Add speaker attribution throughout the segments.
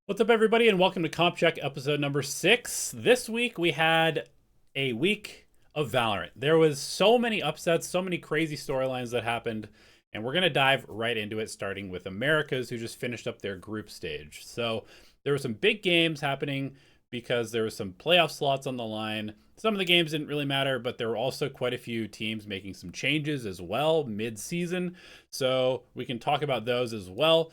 Speaker 1: What's up, everybody, and welcome to Comp Check episode number 6. This week we had a week of Valorant. There was so many upsets, so many crazy storylines that happened, and we're going to dive right into it, starting with Americas, who just finished up their group stage. So there were some big games happening because there was some playoff slots on the line. Some of the games didn't really matter, but there were also quite a few teams making some changes as well mid-season. So we can talk about those as well.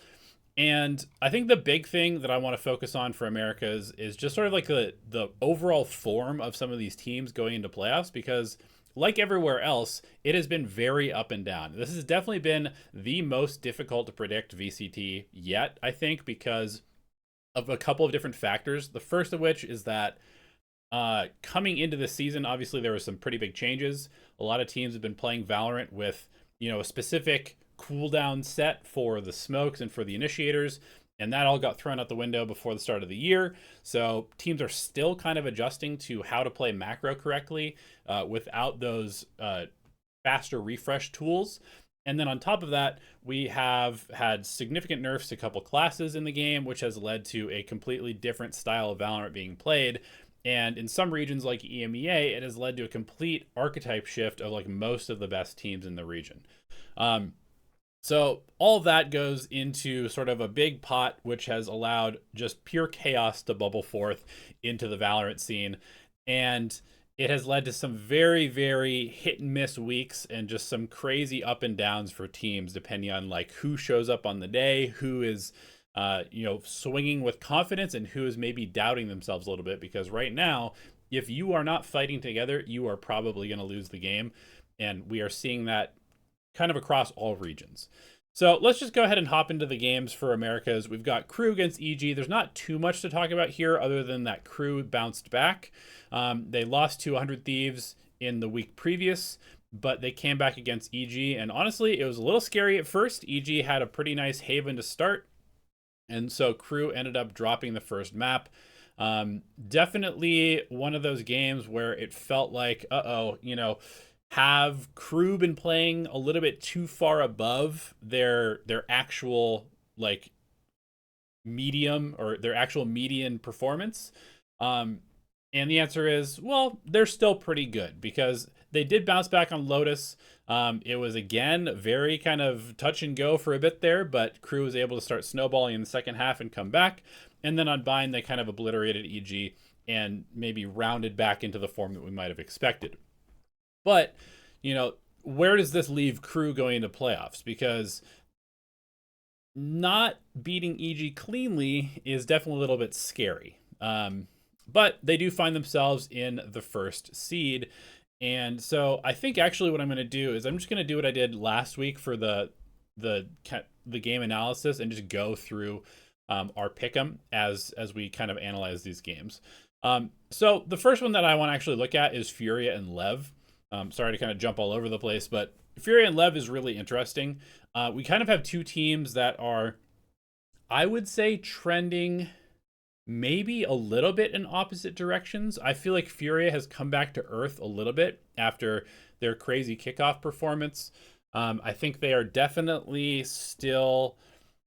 Speaker 1: And I think the big thing that I want to focus on for Americas is just sort of like the overall form of some of these teams going into playoffs, because like everywhere else, it has been very up and down. This has definitely been the most difficult to predict VCT yet, I think, because of a couple of different factors. The first of which is that coming into the season, obviously there were some pretty big changes. A lot of teams have been playing Valorant with, a specific cooldown set for the smokes and for the initiators, and that all got thrown out the window before the start of the year. So teams are still kind of adjusting to how to play macro correctly without those faster refresh tools. And then on top of that, we have had significant nerfs to a couple classes in the game, which has led to a completely different style of Valorant being played. And in some regions like EMEA, it has led to a complete archetype shift of like most of the best teams in the region. So all of that goes into sort of a big pot, which has allowed just pure chaos to bubble forth into the Valorant scene. And it has led to some very, very hit and miss weeks and just some crazy up and downs for teams, depending on like who shows up on the day, who is, swinging with confidence, and who is maybe doubting themselves a little bit. Because right now, if you are not fighting together, you are probably going to lose the game. And we are seeing that kind of across all regions. So let's just go ahead and hop into the games for Americas. We've got Crew against EG. There's not too much to talk about here other than that Crew bounced back. They lost to 100 Thieves in the week previous, but they came back against EG. And honestly, it was a little scary at first. EG had a pretty nice haven to start, and so Crew ended up dropping the first map. Definitely one of those games where it felt like, have Crew been playing a little bit too far above their actual like medium or their actual median performance? And the answer is, well, they're still pretty good because they did bounce back on Lotus. It was again very kind of touch and go for a bit there, but Crew was able to start snowballing in the second half and come back. And then on Bind, they kind of obliterated EG and maybe rounded back into the form that we might have expected. But, where does this leave Crew going into playoffs? Because not beating EG cleanly is definitely a little bit scary. But they do find themselves in the first seed. And so I think actually what I'm going to do is I'm just going to do what I did last week for the game analysis and just go through our pick'em as we kind of analyze these games. So the first one that I want to actually look at is Furia and Lev. Sorry to kind of jump all over the place, but Furia and Lev is really interesting. We kind of have two teams that are, I would say, trending maybe a little bit in opposite directions. I feel like Furia has come back to earth a little bit after their crazy kickoff performance. I think they are definitely still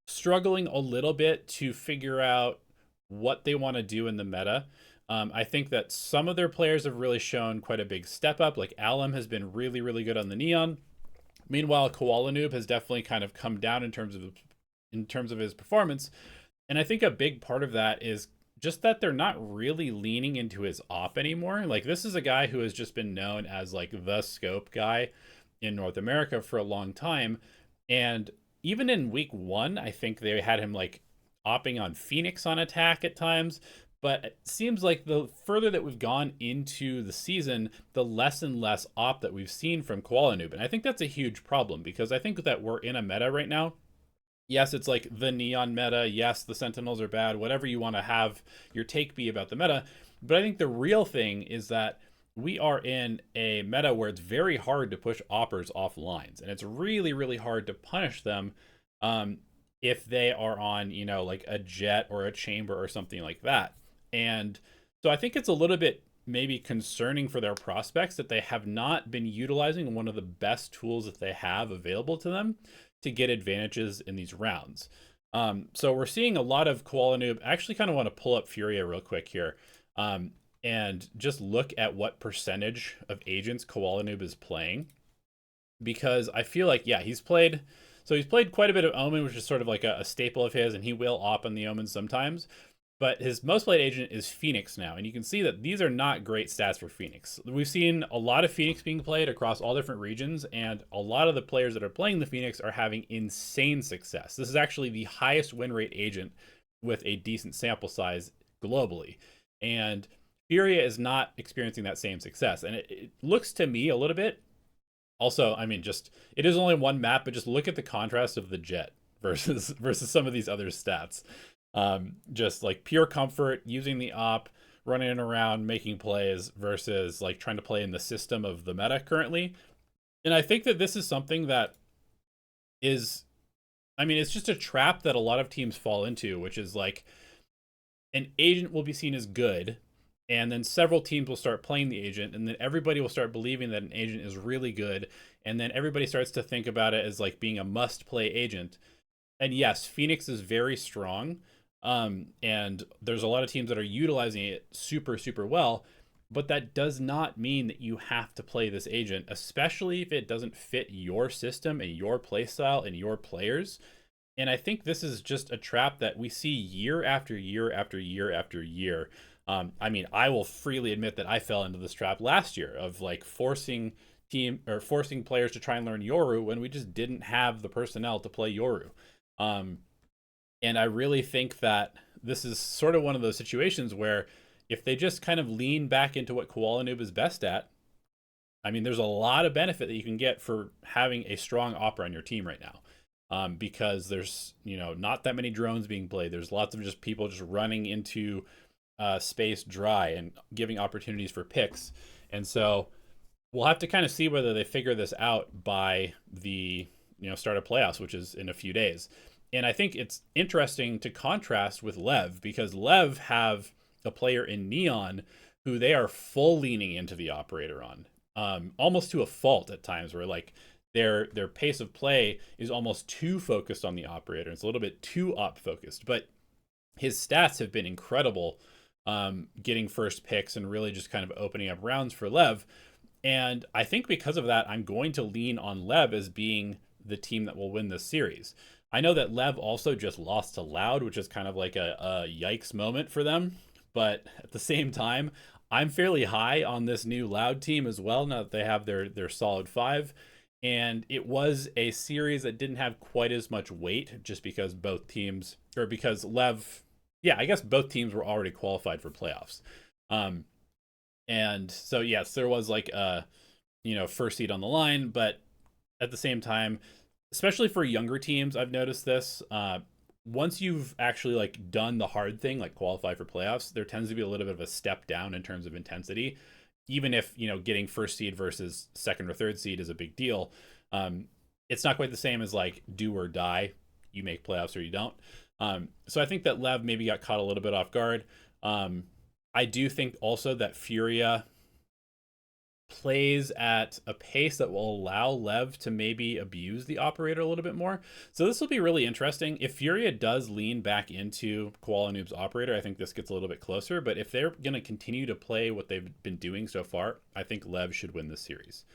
Speaker 1: struggling a little bit to figure out what they want to do in the meta. I think that some of their players have really shown quite a big step up. Like Alum has been really, really good on the Neon. Meanwhile, Koala Noob has definitely kind of come down in terms of his performance. And I think a big part of that is just that they're not really leaning into his op anymore. Like, this is a guy who has just been known as like the scope guy in North America for a long time. And even in week 1, I think they had him like opping on Phoenix on attack at times. But it seems like the further that we've gone into the season, the less and less op that we've seen from Koala Noob. And I think that's a huge problem because I think that we're in a meta right now. Yes, it's like the Neon meta. Yes, the Sentinels are bad. Whatever you want to have your take be about the meta. But I think the real thing is that we are in a meta where it's very hard to push oppers off lines. And it's really, really hard to punish them if they are on, like a jet or a chamber or something like that. And so I think it's a little bit maybe concerning for their prospects that they have not been utilizing one of the best tools that they have available to them to get advantages in these rounds. So we're seeing a lot of Koala Noob. I actually kind of want to pull up Furia real quick here, um, and just look at what percentage of agents Koala Noob is playing, because I feel like, yeah, he's played quite a bit of Omen, which is sort of like a staple of his, and he will op on the Omen sometimes. But his most played agent is Phoenix now, and you can see that these are not great stats for Phoenix. We've seen a lot of Phoenix being played across all different regions, and a lot of the players that are playing the Phoenix are having insane success. This is actually the highest win rate agent with a decent sample size globally. And Furia is not experiencing that same success. And it looks to me a little bit, also, I mean, just it is only one map, but just look at the contrast of the Jet versus some of these other stats. Just like pure comfort, using the op, running around, making plays versus like trying to play in the system of the meta currently. And I think that this is something that is, I mean, it's just a trap that a lot of teams fall into, which is like an agent will be seen as good, and then several teams will start playing the agent, and then everybody will start believing that an agent is really good, and then everybody starts to think about it as like being a must play agent. And yes, Phoenix is very strong, and there's a lot of teams that are utilizing it super well, but that does not mean that you have to play this agent, especially if it doesn't fit your system and your play style and your players. And I think this is just a trap that we see year after year after year after year. I mean, I will freely admit that I fell into this trap last year of like forcing players to try and learn Yoru when we just didn't have the personnel to play Yoru. Um, and I really think that this is sort of one of those situations where if they just kind of lean back into what Koala Noob is best at, I mean, there's a lot of benefit that you can get for having a strong opera on your team right now. Because there's, not that many drones being played. There's lots of just people just running into space dry and giving opportunities for picks. And so we'll have to kind of see whether they figure this out by the start of playoffs, which is in a few days. And I think it's interesting to contrast with Lev, because Lev have a player in Neon who they are full leaning into the operator on, almost to a fault at times, where like their pace of play is almost too focused on the operator. It's a little bit too op focused, but his stats have been incredible, getting first picks and really just kind of opening up rounds for Lev. And I think because of that, I'm going to lean on Lev as being the team that will win this series. I know that Lev also just lost to Loud, which is kind of like a yikes moment for them. But at the same time, I'm fairly high on this new Loud team as well, now that they have their solid five. And it was a series that didn't have quite as much weight, just because both teams, or because Lev, yeah, I guess both teams were already qualified for playoffs. And so, yes, there was like a, first seed on the line, but at the same time, especially for younger teams, I've noticed this. Once you've actually like done the hard thing, like qualify for playoffs, there tends to be a little bit of a step down in terms of intensity. Even if getting first seed versus second or third seed is a big deal, it's not quite the same as like do or die. You make playoffs or you don't. So I think that Lev maybe got caught a little bit off guard. I do think also that Furia plays at a pace that will allow Lev to maybe abuse the operator a little bit more. So this will be really interesting. If Furia does lean back into Koala Noob's operator, I think this gets a little bit closer. But if they're going to continue to play what they've been doing so far, I think Lev should win this series.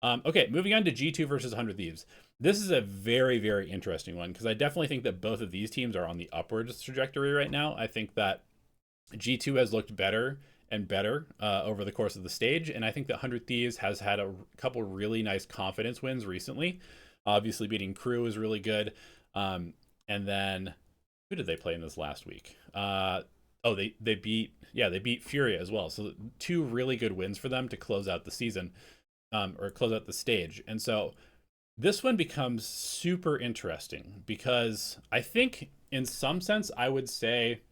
Speaker 1: Okay, moving on to G2 versus 100 Thieves. This is a very, very interesting one, because I definitely think that both of these teams are on the upwards trajectory right now. I think that G2 has looked better and better over the course of the stage, and I think that 100 Thieves has had a couple really nice confidence wins recently. Obviously, beating Crew is really good. And then, who did they play in this last week? They beat Furia as well. So two really good wins for them to close out the season, or close out the stage. And so this one becomes super interesting, because I think in some sense I would say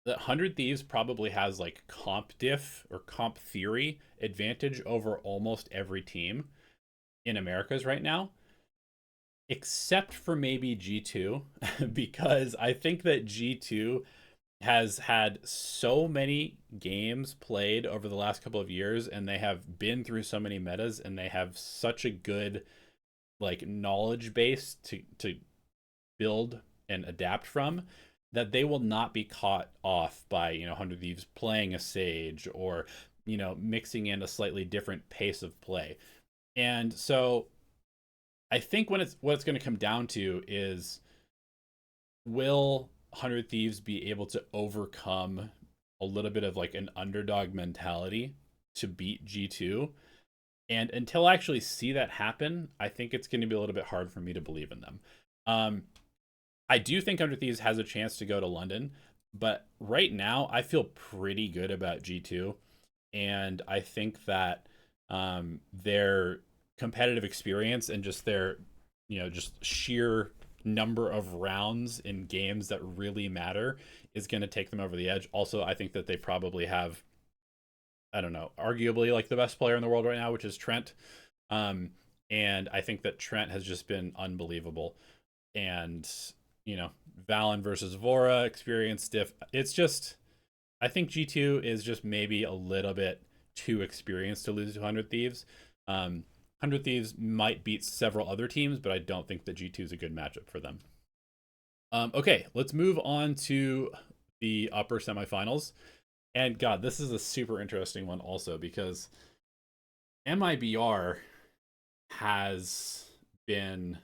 Speaker 1: that 100 Thieves probably has like comp diff or comp theory advantage over almost every team in Americas right now, except for maybe G2, because I think that G2 has had so many games played over the last couple of years, and they have been through so many metas, and they have such a good like knowledge base to build and adapt from, that they will not be caught off by, 100 Thieves playing a Sage or, mixing in a slightly different pace of play. And so I think what it's going to come down to is, will 100 Thieves be able to overcome a little bit of like an underdog mentality to beat G2? And until I actually see that happen, I think it's going to be a little bit hard for me to believe in them. I do think 100 Thieves has a chance to go to London, but right now I feel pretty good about G2. And I think that their competitive experience and just their, just sheer number of rounds in games that really matter is going to take them over the edge. Also, I think that they probably have, I don't know, arguably like the best player in the world right now, which is Trent. And I think that Trent has just been unbelievable. And, Valen versus Vora experience diff. It's just, I think G2 is just maybe a little bit too experienced to lose to 100 Thieves. 100 Thieves might beat several other teams, but I don't think that G2 is a good matchup for them. Okay, let's move on to the upper semifinals. And God, this is a super interesting one also, because MIBR has been,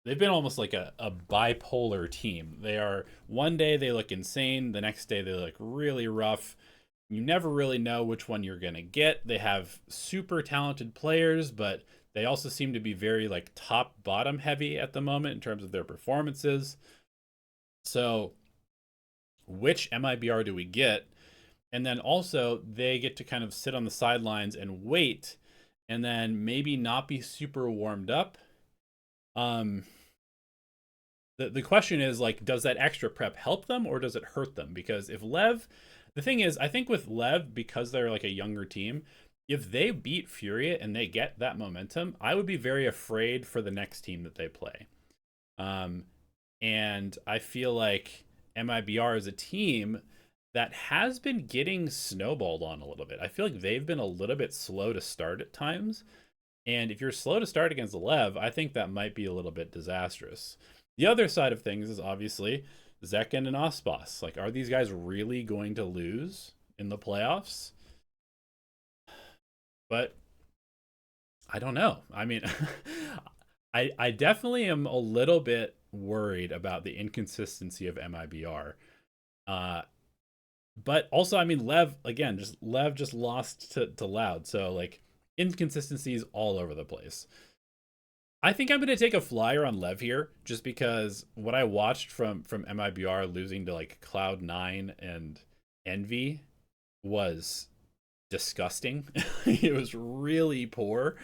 Speaker 1: they've been almost like a bipolar team. They are, one day they look insane, the next day they look really rough. You never really know which one you're going to get. They have super talented players, but they also seem to be very like top bottom heavy at the moment in terms of their performances. So which MIBR do we get? And then also they get to kind of sit on the sidelines and wait, and then maybe not be super warmed up. The question is, like, does that extra prep help them or does it hurt them? Because if Lev, the thing is, I think with Lev, because they're like a younger team, if they beat Furia and they get that momentum, I would be very afraid for the next team that they play. And I feel like MIBR is a team that has been getting snowballed on a little bit. I feel like they've been a little bit slow to start at times. And if you're slow to start against Lev, I think that might be a little bit disastrous. The other side of things is obviously Zekken and Ospas. Like, are these guys really going to lose in the playoffs? But I don't know. I mean, I definitely am a little bit worried about the inconsistency of MIBR. But also, I mean, Lev just lost to Loud, so like inconsistencies all over the place. I think I'm going to take a flyer on Lev here, just because what I watched from MIBR losing to like Cloud9 and Envy was disgusting. It was really poor.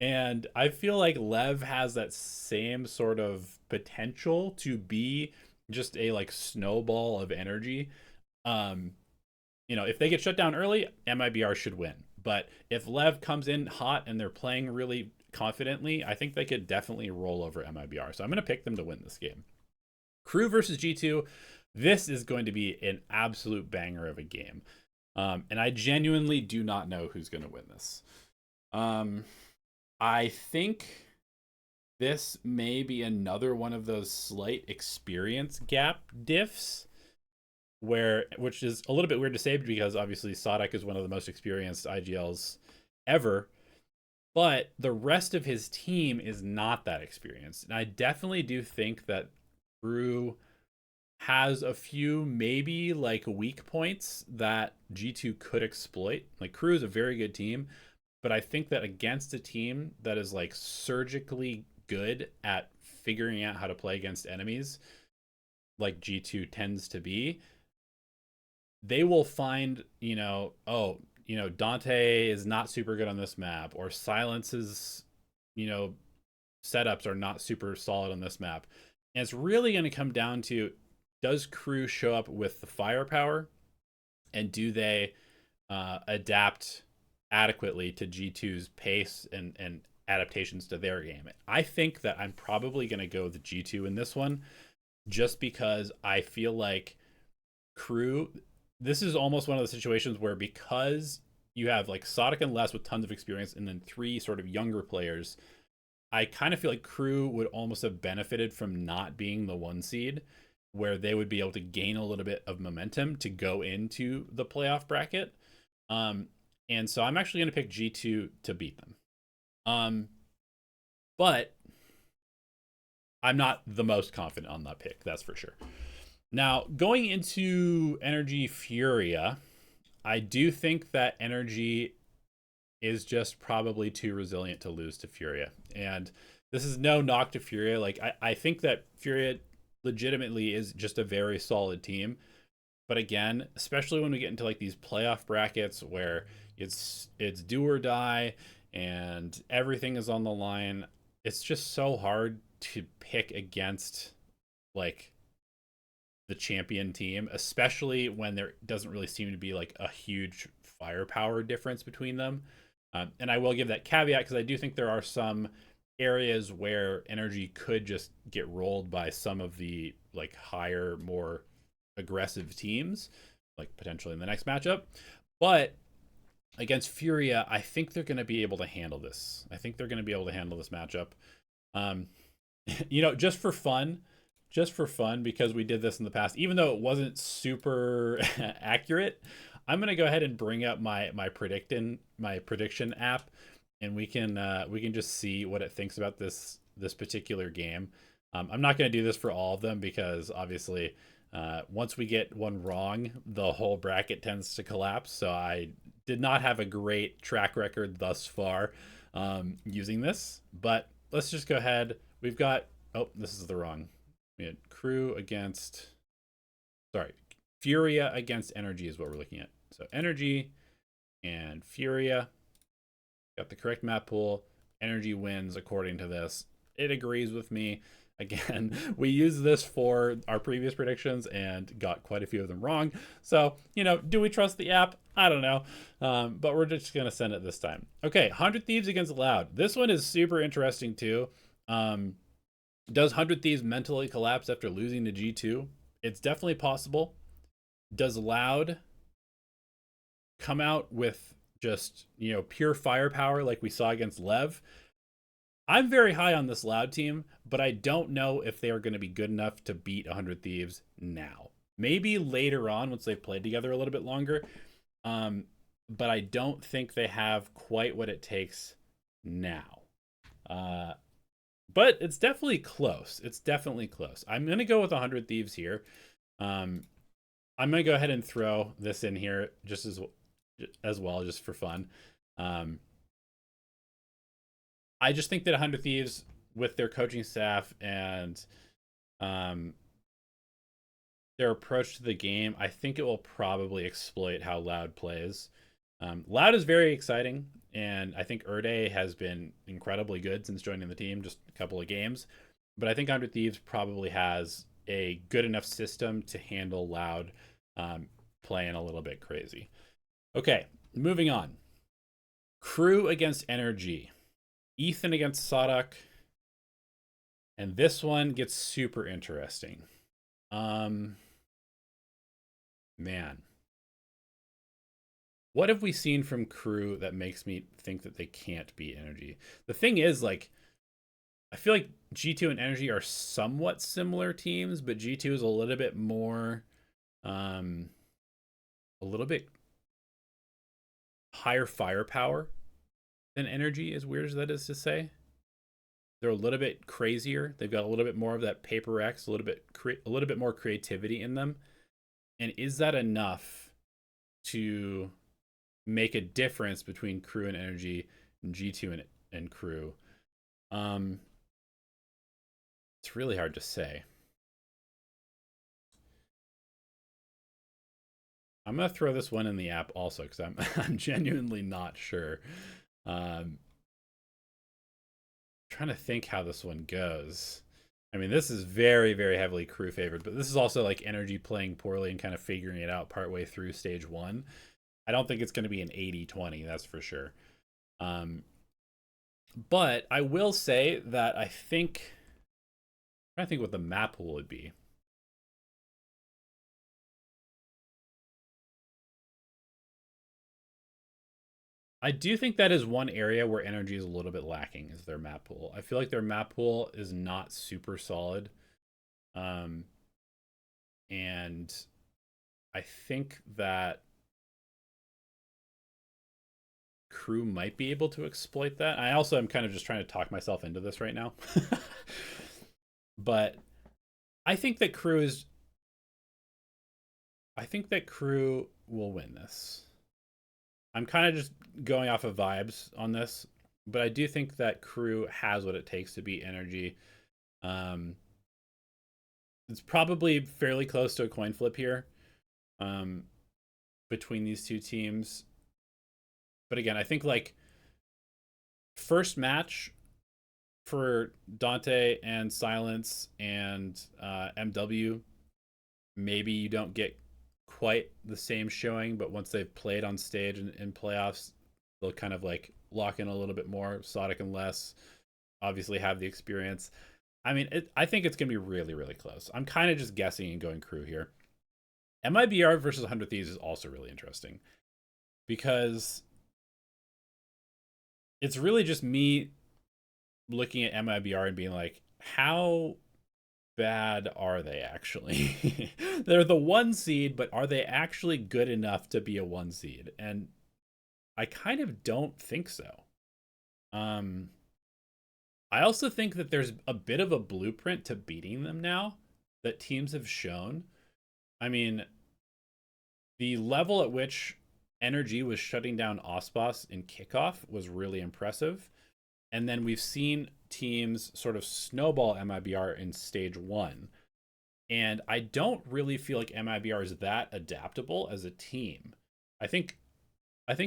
Speaker 1: And I feel like Lev has that same sort of potential to be just a like snowball of energy. If they get shut down early, MIBR should win. But if Lev comes in hot and they're playing really confidently, I think they could definitely roll over MIBR. So I'm going to pick them to win this game. Crew versus G2. This is going to be an absolute banger of a game. And I genuinely do not know who's going to win this. I think this may be another one of those slight experience gap diffs, which is a little bit weird to say because obviously Sadek is one of the most experienced IGLs ever, but the rest of his team is not that experienced. And I definitely do think that Crew has a few maybe like weak points that G2 could exploit. Like, Crew is a very good team, but I think that against a team that is like surgically good at figuring out how to play against enemies, like G2 tends to be, they will find, Dante is not super good on this map, or Silence's, setups are not super solid on this map. And it's really going to come down to, does Crew show up with the firepower, and do they adapt adequately to G2's pace and adaptations to their game? I think that I'm probably going to go with G2 in this one, just because I feel like Crew, this is almost one of the situations where, because you have like Sadek and Les with tons of experience and then three sort of younger players, I kind of feel like Crew would almost have benefited from not being the 1 seed, where they would be able to gain a little bit of momentum to go into the playoff bracket. And so I'm actually going to pick G2 to beat them. But I'm not the most confident on that pick, that's for sure. Now, going into Energy Furia, I do think that Energy is just probably too resilient to lose to Furia. And this is no knock to Furia. Like, I think that Furia legitimately is just a very solid team. But again, especially when we get into like these playoff brackets where it's do or die and everything is on the line, it's just so hard to pick against like the champion team, especially when there doesn't really seem to be like a huge firepower difference between them. And I will give that caveat because I do think there are some areas where Energy could just get rolled by some of the like higher, more aggressive teams, like potentially in the next matchup. But against Furia, I think they're going to be able to handle this. I think they're going to be able to handle this matchup. You know, just for fun, because we did this in the past, even though it wasn't super accurate, I'm going to go ahead and bring up my prediction app, and we can just see what it thinks about this particular game. I'm not going to do this for all of them because obviously once we get one wrong, the whole bracket tends to collapse. So I did not have a great track record thus far using this, but let's just go ahead. We've got, oh, this is the wrong. We had Crew against, sorry, Furia against Energy is what we're looking at. So Energy and Furia. Got the correct map pool. Energy wins according to this. It agrees with me. Again, we used this for our previous predictions and got quite a few of them wrong. So, you know, do we trust the app? I don't know. But we're just going to send it this time. Okay, 100 Thieves against Loud. This one is super interesting too. Does 100 Thieves mentally collapse after losing to G2? It's definitely possible. Does Loud come out with just, you know, pure firepower like we saw against Lev? I'm very high on this Loud team, but I don't know if they are going to be good enough to beat 100 Thieves now. Maybe later on once they've played together a little bit longer. But I don't think they have quite what it takes now. But it's definitely close. It's definitely close. I'm going to go with 100 Thieves here. I'm going to go ahead and throw this in here just as well, just for fun. I just think that 100 Thieves, with their coaching staff and their approach to the game, I think it will probably exploit how Loud plays. Loud is very exciting, and I think Erde has been incredibly good since joining the team, just a couple of games. But I think 100 Thieves probably has a good enough system to handle Loud playing a little bit crazy. Okay, moving on. Crew against Energy. Ethan against Sadak. And this one gets super interesting. Man. What have we seen from Crew that makes me think that they can't beat Energy? The thing is, like, I feel like G2 and Energy are somewhat similar teams, but G2 is a little bit more, a little bit higher firepower than Energy, as weird as that is to say. They're a little bit crazier. They've got a little bit more of that paper X, a little bit more creativity in them. And is that enough to make a difference between Crew and Energy and G2 and Crew? It's really hard to say. I'm gonna throw this one in the app also because I'm genuinely not sure. Trying to think how this one goes. I mean, this is very, very heavily Crew favored, but this is also like Energy playing poorly and kind of figuring it out partway through stage 1. I don't think it's going to be an 80-20, that's for sure. But I will say that I think what the map pool would be. I do think that is one area where energy is a little bit lacking, is their map pool. I feel like their map pool is not super solid. And I think that Crew might be able to exploit that. I also am kind of just trying to talk myself into this right now. But I think that Crew will win this. I'm kind of just going off of vibes on this, but I do think that Crew has what it takes to beat energy. It's probably fairly close to a coin flip here between these two teams. But again, I think like first match for Dante and Silence and MW, maybe you don't get quite the same showing, but once they've played on stage in playoffs, they'll kind of like lock in a little bit more. Sodic and Les obviously have the experience. I mean, I think it's going to be really, really close. I'm kind of just guessing and going Crew here. MIBR versus 100 Thieves is also really interesting because it's really just me looking at MIBR and being like, how bad are they actually? They're the 1 seed, but are they actually good enough to be a 1 seed? And I kind of don't think so. I also think that there's a bit of a blueprint to beating them now that teams have shown. I mean, the level at which Energy was shutting down Ospas in kickoff was really impressive. And then we've seen teams sort of snowball MIBR in stage 1. And I don't really feel like MIBR is that adaptable as a team. I think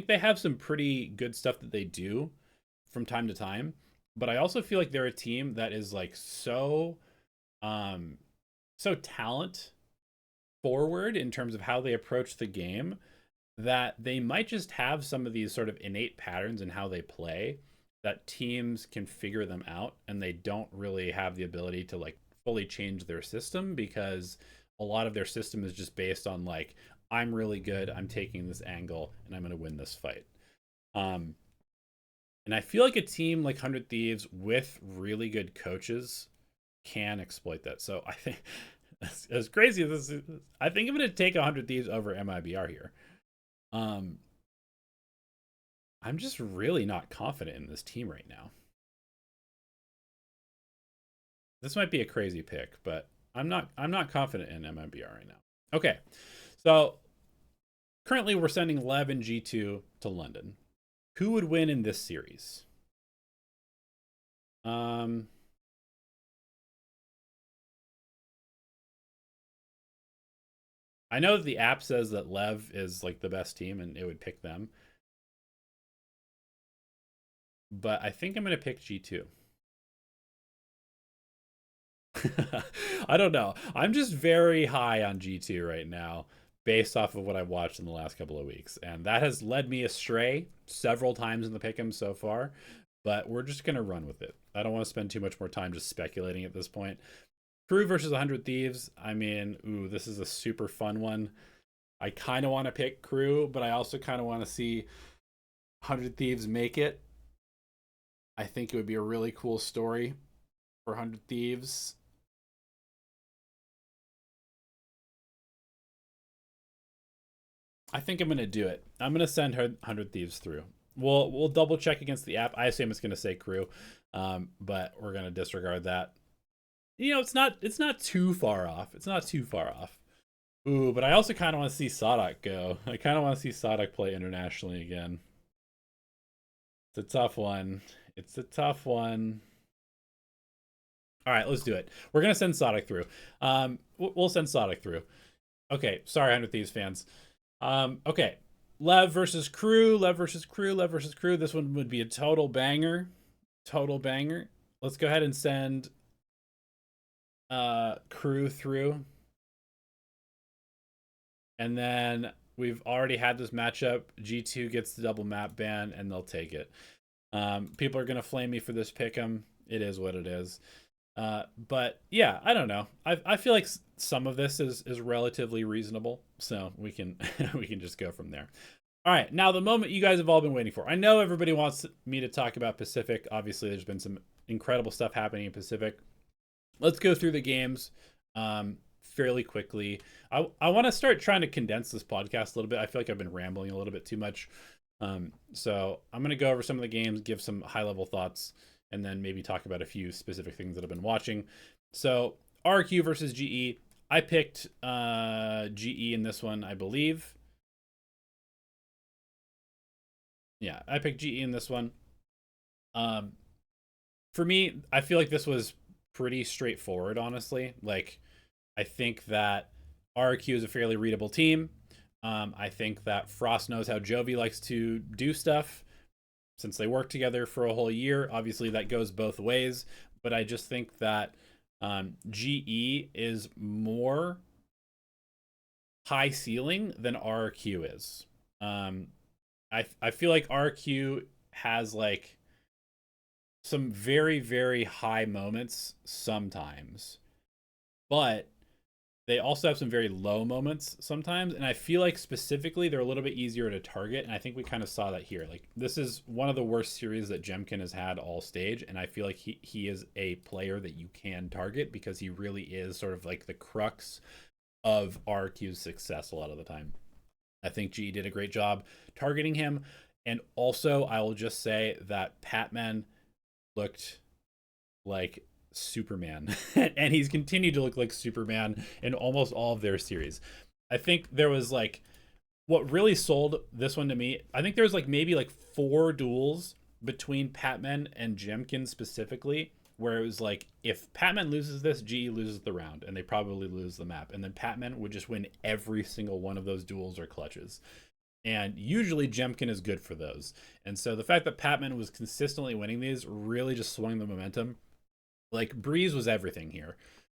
Speaker 1: they have some pretty good stuff that they do from time to time, but I also feel like they're a team that is like so talent forward in terms of how they approach the game that they might just have some of these sort of innate patterns in how they play that teams can figure them out, and they don't really have the ability to like fully change their system because a lot of their system is just based on like, I'm really good, I'm taking this angle, and I'm going to win this fight. And I feel like a team like 100 Thieves with really good coaches can exploit that. So I think, as crazy as this is, I think I'm going to take 100 Thieves over MIBR here. I'm just really not confident in this team right now. This might be a crazy pick, but I'm not confident in MIBR right now. Okay. So currently we're sending Lev and G2 to London. Who would win in this series? I know that the app says that Lev is like the best team and it would pick them. But I think I'm going to pick G2. I don't know. I'm just very high on G2 right now based off of what I've watched in the last couple of weeks. And that has led me astray several times in the pick'em so far. But we're just going to run with it. I don't want to spend too much more time just speculating at this point. Crew versus 100 Thieves. I mean, ooh, this is a super fun one. I kind of want to pick Crew, but I also kind of want to see 100 Thieves make it. I think it would be a really cool story for 100 Thieves. I think I'm going to do it. I'm going to send 100 Thieves through. We'll double check against the app. I assume it's going to say Crew, but we're going to disregard that. You know, it's not too far off. It's not too far off. Ooh, but I also kind of want to see Sodic go. I kind of want to see Sodic play internationally again. It's a tough one. It's a tough one. All right, let's do it. We're going to send Sodic through. We'll send Sodic through. Okay, sorry, 100 Thieves fans. Okay, Lev versus Crew, Lev versus Crew, Lev versus Crew. This one would be a total banger. Total banger. Let's go ahead and send Crew through. And then we've already had this matchup. G2 gets the double map ban, and they'll take it. People are going to flame me for this pick'em. It is what it is. But yeah, I don't know. I feel like some of this is relatively reasonable, so we can we can just go from there. All right, now the moment you guys have all been waiting for. I know everybody wants me to talk about Pacific. Obviously, there's been some incredible stuff happening in Pacific. Let's go through the games fairly quickly. I want to start trying to condense this podcast a little bit. I feel like I've been rambling a little bit too much. So I'm going to go over some of the games, give some high-level thoughts, and then maybe talk about a few specific things that I've been watching. So RQ versus GE. I picked GE in this one, I believe. Yeah, I picked GE in this one. For me, I feel like this was pretty straightforward, honestly. Like, I think that RQ is a fairly readable team. I think that Frost knows how Jovi likes to do stuff since they worked together for a whole year. Obviously, that goes both ways, but I just think that GE is more high ceiling than RQ is. I feel like RQ has like some very, very high moments sometimes, but they also have some very low moments sometimes. And I feel like specifically they're a little bit easier to target. And I think we kind of saw that here. Like, this is one of the worst series that Jemkin has had all stage. And I feel like he is a player that you can target because he really is sort of like the crux of RQ's success a lot of the time. I think GE did a great job targeting him. And also, I will just say that Patman looked like Superman, and he's continued to look like Superman in almost all of their series. I think there was like, what really sold this one to me, I think there's like maybe like 4 duels between Patman and Jemkin specifically, where it was like, if Patman loses this, GE loses the round, and they probably lose the map. And then Patman would just win every single one of those duels or clutches. And usually Jemkin is good for those. And so the fact that Patman was consistently winning these really just swung the momentum. Like, Breeze was everything here.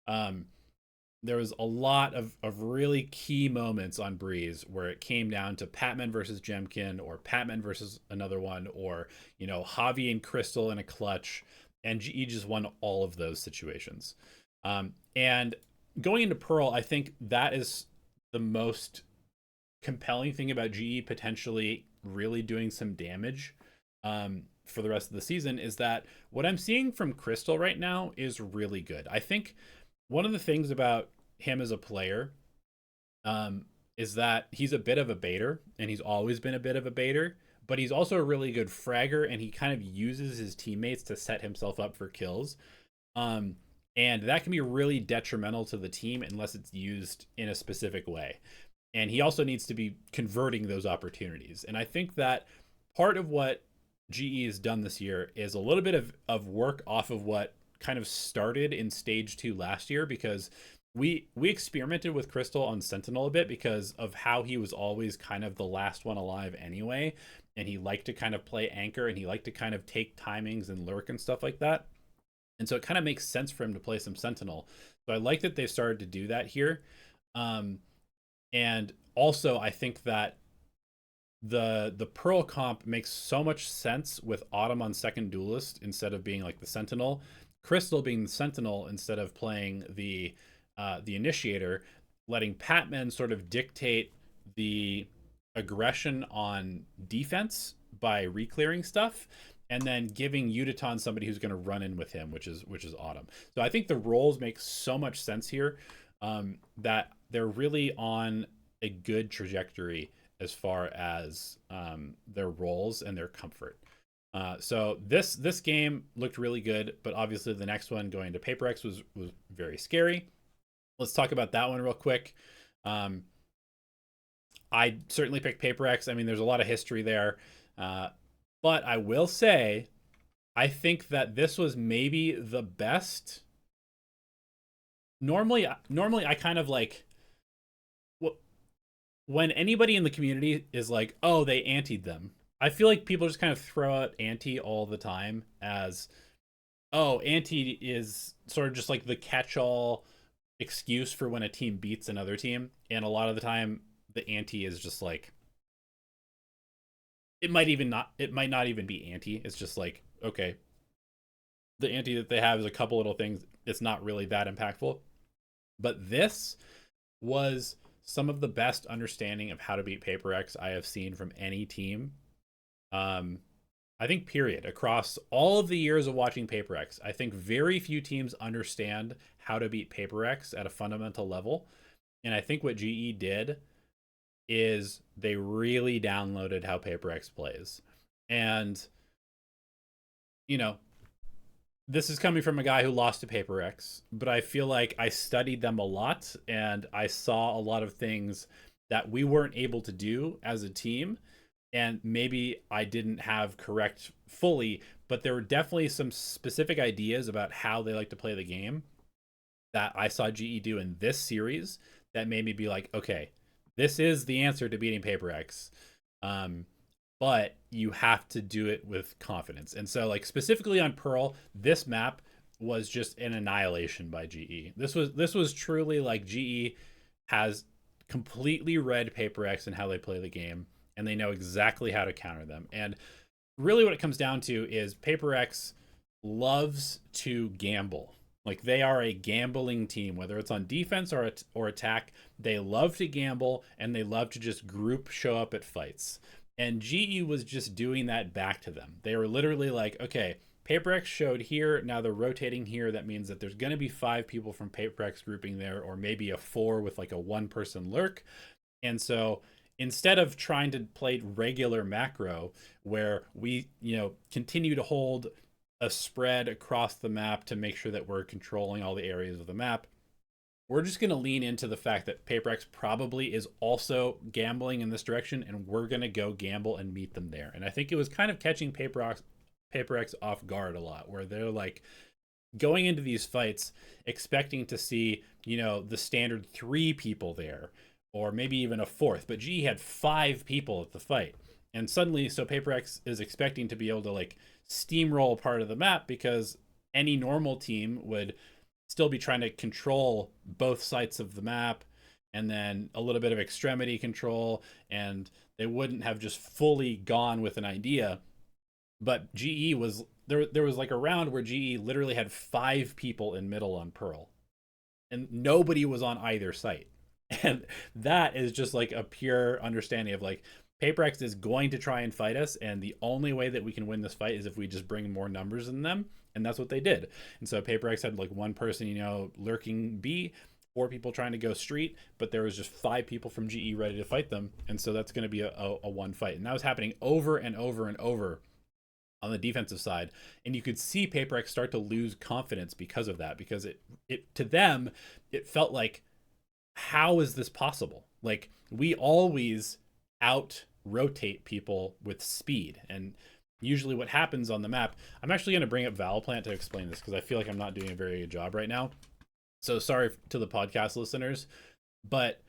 Speaker 1: There was a lot of really key moments on Breeze where it came down to Patman versus Jemkin, or Patman versus another one, or, you know, Javi and Crystal in a clutch. And GE just won all of those situations. And going into Pearl, I think that is the most compelling thing about GE potentially really doing some damage for the rest of the season, is that what I'm seeing from Crystal right now is really good. I think one of the things about him as a player is that he's a bit of a baiter, and he's always been a bit of a baiter, but he's also a really good fragger, and he kind of uses his teammates to set himself up for kills. And that can be really detrimental to the team unless it's used in a specific way. And he also needs to be converting those opportunities. And I think that part of what GE has done this year is a little bit of work off of what kind of started in stage 2 last year, because we experimented with Crystal on Sentinel a bit because of how he was always kind of the last one alive anyway. And he liked to kind of play anchor, and he liked to kind of take timings and lurk and stuff like that. And so it kind of makes sense for him to play some Sentinel. So I like that they've started to do that here. And also, I think that the Pearl comp makes so much sense with Autumn on second duelist instead of being like the Sentinel, Crystal being the Sentinel instead of playing the Initiator, letting Patman sort of dictate the aggression on defense by reclearing stuff, and then giving Uditon somebody who's going to run in with him, which is Autumn. So I think the roles make so much sense here, that they're really on a good trajectory as far as their roles and their comfort. So this game looked really good, but obviously the next one, going to Paper X, was very scary. Let's talk about that one real quick. I certainly picked Paper X. I mean, there's a lot of history there, but I will say, I think that this was maybe the best. Normally I kind of like, when anybody in the community is like, oh, they antied them, I feel like people just kind of throw out anti all the time as, oh, anti is sort of just like the catch-all excuse for when a team beats another team. And a lot of the time, the anti is just like, it might not even be anti. It's just like, okay, the anti that they have is a couple little things. It's not really that impactful. But this was some of the best understanding of how to beat Paper X I have seen from any team. I think period, across all of the years of watching Paper X, I think very few teams understand how to beat Paper X at a fundamental level. And I think what GE did is they really downloaded how Paper X plays. And, you know, this is coming from a guy who lost to Paper X, but I feel like I studied them a lot and I saw a lot of things that we weren't able to do as a team. And maybe I didn't have correct fully, but there were definitely some specific ideas about how they like to play the game that I saw GE do in this series that made me be like, okay, this is the answer to beating Paper X. But you have to do it with confidence. And so, like, specifically on Pearl, this map was just an annihilation by GE. This was truly like GE has completely read Paper X and how they play the game, and they know exactly how to counter them. And really what it comes down to is Paper X loves to gamble. Like, they are a gambling team, whether it's on defense or attack. They love to gamble, and they love to just group show up at fights. And GE was just doing that back to them. They were literally like, okay, Paper X showed here, now they're rotating here. That means that there's going to be 5 people from Paper X grouping there, or maybe a 4 with like a 1-person lurk. And so instead of trying to play regular macro where we, continue to hold a spread across the map to make sure that we're controlling all the areas of the map, we're just going to lean into the fact that Paper X probably is also gambling in this direction, and we're going to go gamble and meet them there. And I think it was kind of catching Paper X off guard a lot, where they're like going into these fights expecting to see, the standard 3 people there, or maybe even a 4th, but GE had 5 people at the fight. And suddenly, so Paper X is expecting to be able to like steamroll part of the map, because any normal team would still be trying to control both sides of the map and then a little bit of extremity control, and they wouldn't have just fully gone with an idea. But GE was there was like a round where GE literally had 5 people in middle on Pearl, and nobody was on either site. And that is just like a pure understanding of like, Paper X is going to try and fight us, and the only way that we can win this fight is if we just bring more numbers than them. And that's what they did. And so Paper X had like 1 person, lurking B, 4 people trying to go street, but there was just 5 people from GE ready to fight them. And so that's going to be a 1 fight. And that was happening over and over and over on the defensive side. And you could see Paper X start to lose confidence because of that, because it to them, it felt like, how is this possible? Like, we always out rotate people with speed. And usually what happens on the map, I'm actually going to bring up Valplant to explain this, because I feel like I'm not doing a very good job right now. So sorry to the podcast listeners, but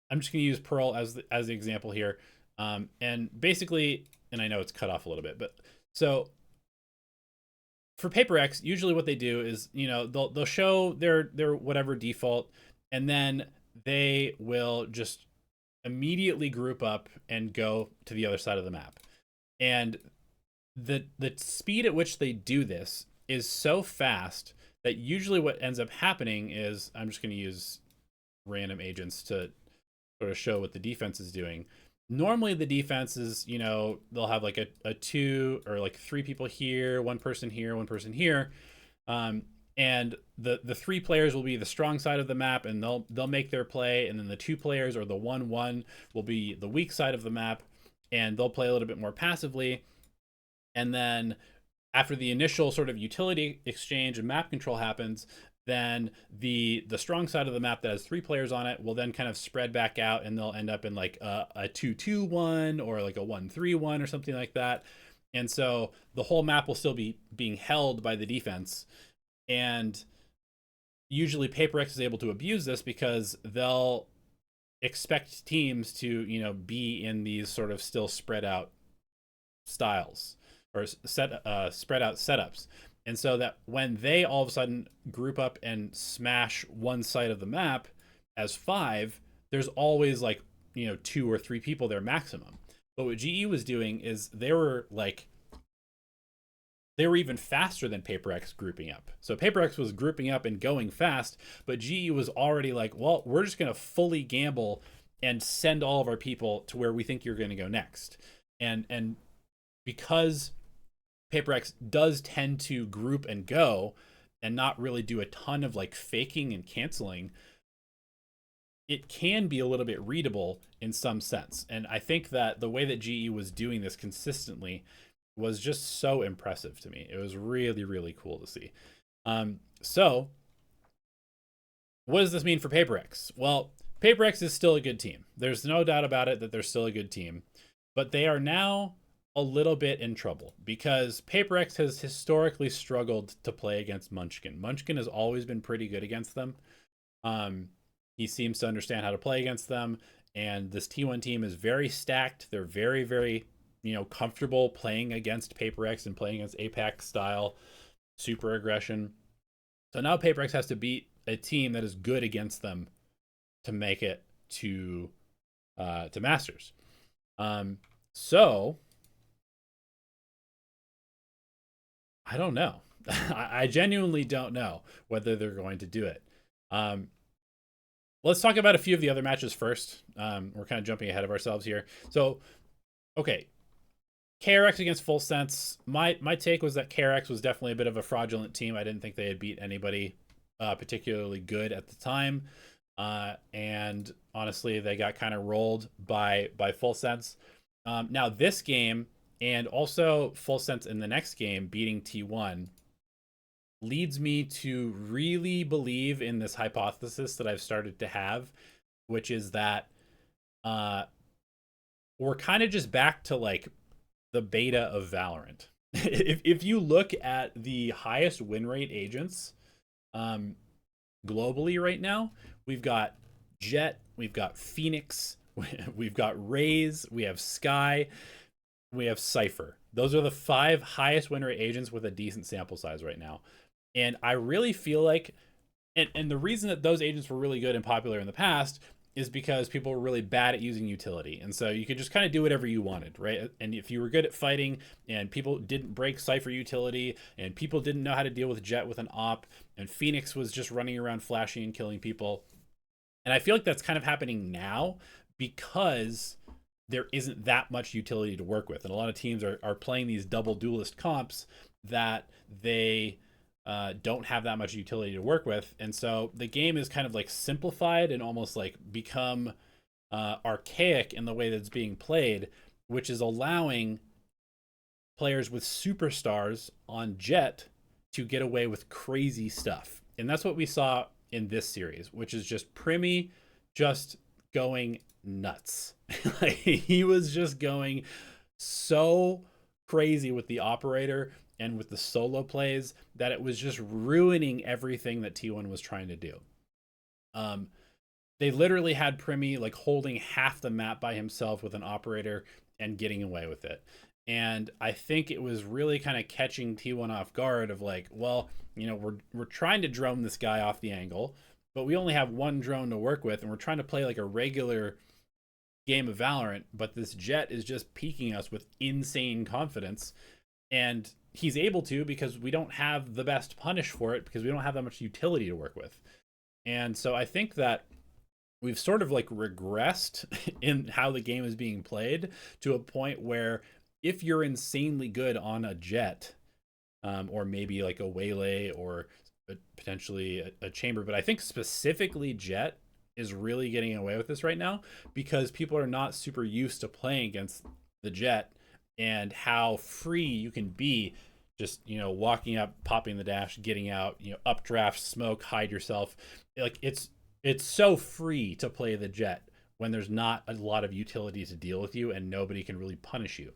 Speaker 1: I'm just going to use Pearl as the example here. And basically, and I know it's cut off a little bit, but so for Paper X, usually what they do is, they'll show their whatever default, and then they will just immediately group up and go to the other side of the map. And the speed at which they do this is so fast that usually what ends up happening is, I'm just going to use random agents to sort of show what the defense is doing. Normally the defense is, they'll have like a 2 or like 3 people here, 1 person here, 1 person here. And the 3 players will be the strong side of the map, and they'll make their play, and then the 2 players, or the 1-1, will be the weak side of the map, and they'll play a little bit more passively. And then after the initial sort of utility exchange and map control happens, then the strong side of the map that has 3 players on it will then kind of spread back out, and they'll end up in like a 2-2-1 or like a 1-3-1 or something like that. And so the whole map will still be being held by the defense. And usually Paper X is able to abuse this, because they'll expect teams to, be in these sort of still spread out styles, or spread out setups. And so that when they all of a sudden group up and smash one side of the map as 5, there's always like, 2 or 3 people there maximum. But what GE was doing is they were like they were even faster than PaperX grouping up. So PaperX was grouping up and going fast, but GE was already like, well, we're just going to fully gamble and send all of our people to where we think you're going to go next. And because PaperX does tend to group and go and not really do a ton of like faking and canceling, it can be a little bit readable in some sense. And I think that the way that GE was doing this consistently was just so impressive to me. It was really, really cool to see. So what does this mean for PaperX? Well, PaperX is still a good team. There's no doubt about it that they're still a good team, but they are now a little bit in trouble because PaperX has historically struggled to play against Munchkin. Munchkin has always been pretty good against them. He seems to understand how to play against them, and this T1 team is very stacked. They're very, very, comfortable playing against PaperX and playing against Apex style super aggression. So now PaperX has to beat a team that is good against them to make it to Masters. So I don't know. I genuinely don't know whether they're going to do it. Let's talk about a few of the other matches first. We're kind of jumping ahead of ourselves here. So, okay. KRX against Full Sense. My take was that KRX was definitely a bit of a fraudulent team. I didn't think they had beat anybody particularly good at the time. And honestly, they got kind of rolled by Full Sense. Now, this game and also Full Sense in the next game beating T1 leads me to really believe in this hypothesis that I've started to have, which is that we're kind of just back to like the beta of Valorant. if you look at the highest win rate agents globally right now, we've got Jet, we've got Phoenix, we've got Raze, we have Sky, we have Cypher. Those are the 5 highest win rate agents with a decent sample size right now. And I really feel like, and the reason that those agents were really good and popular in the past is because people were really bad at using utility. And so you could just kind of do whatever you wanted, right? And if you were good at fighting and people didn't break Cypher utility and people didn't know how to deal with Jet with an op and Phoenix was just running around flashing and killing people. And I feel like that's kind of happening now because there isn't that much utility to work with. And a lot of teams are playing these double duelist comps that they don't have that much utility to work with. And so the game is kind of like simplified and almost like become archaic in the way that it's being played, which is allowing players with superstars on Jet to get away with crazy stuff. And that's what we saw in this series, which is just Primi just going nuts. Like, he was just going so crazy with the operator and with the solo plays that it was just ruining everything that T1 was trying to do. They literally had Primi like holding half the map by himself with an operator and getting away with it. And I think it was really kind of catching T1 off guard of like, well, we're trying to drone this guy off the angle, but we only have one drone to work with, and we're trying to play like a regular game of Valorant, but this Jet is just piquing us with insane confidence. And he's able to because we don't have the best punish for it because we don't have that much utility to work with. And so I think that we've sort of like regressed in how the game is being played to a point where if you're insanely good on a Jet, or maybe like a Waylay or potentially a Chamber, but I think specifically Jet is really getting away with this right now because people are not super used to playing against the Jet and how free you can be just, walking up, popping the dash, getting out, updraft, smoke, hide yourself. Like it's so free to play the Jet when there's not a lot of utility to deal with you and nobody can really punish you.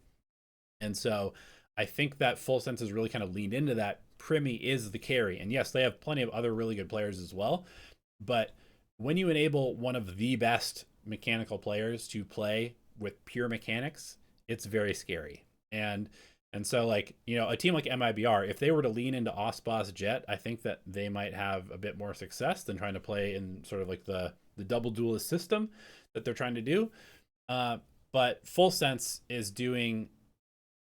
Speaker 1: And so I think that Full Sense has really kind of leaned into that. Primi is the carry. And yes, they have plenty of other really good players as well. But when you enable one of the best mechanical players to play with pure mechanics, it's very scary. And so like, a team like MIBR, if they were to lean into OSPOS Jet, I think that they might have a bit more success than trying to play in sort of like the double duelist system that they're trying to do. But Full Sense is doing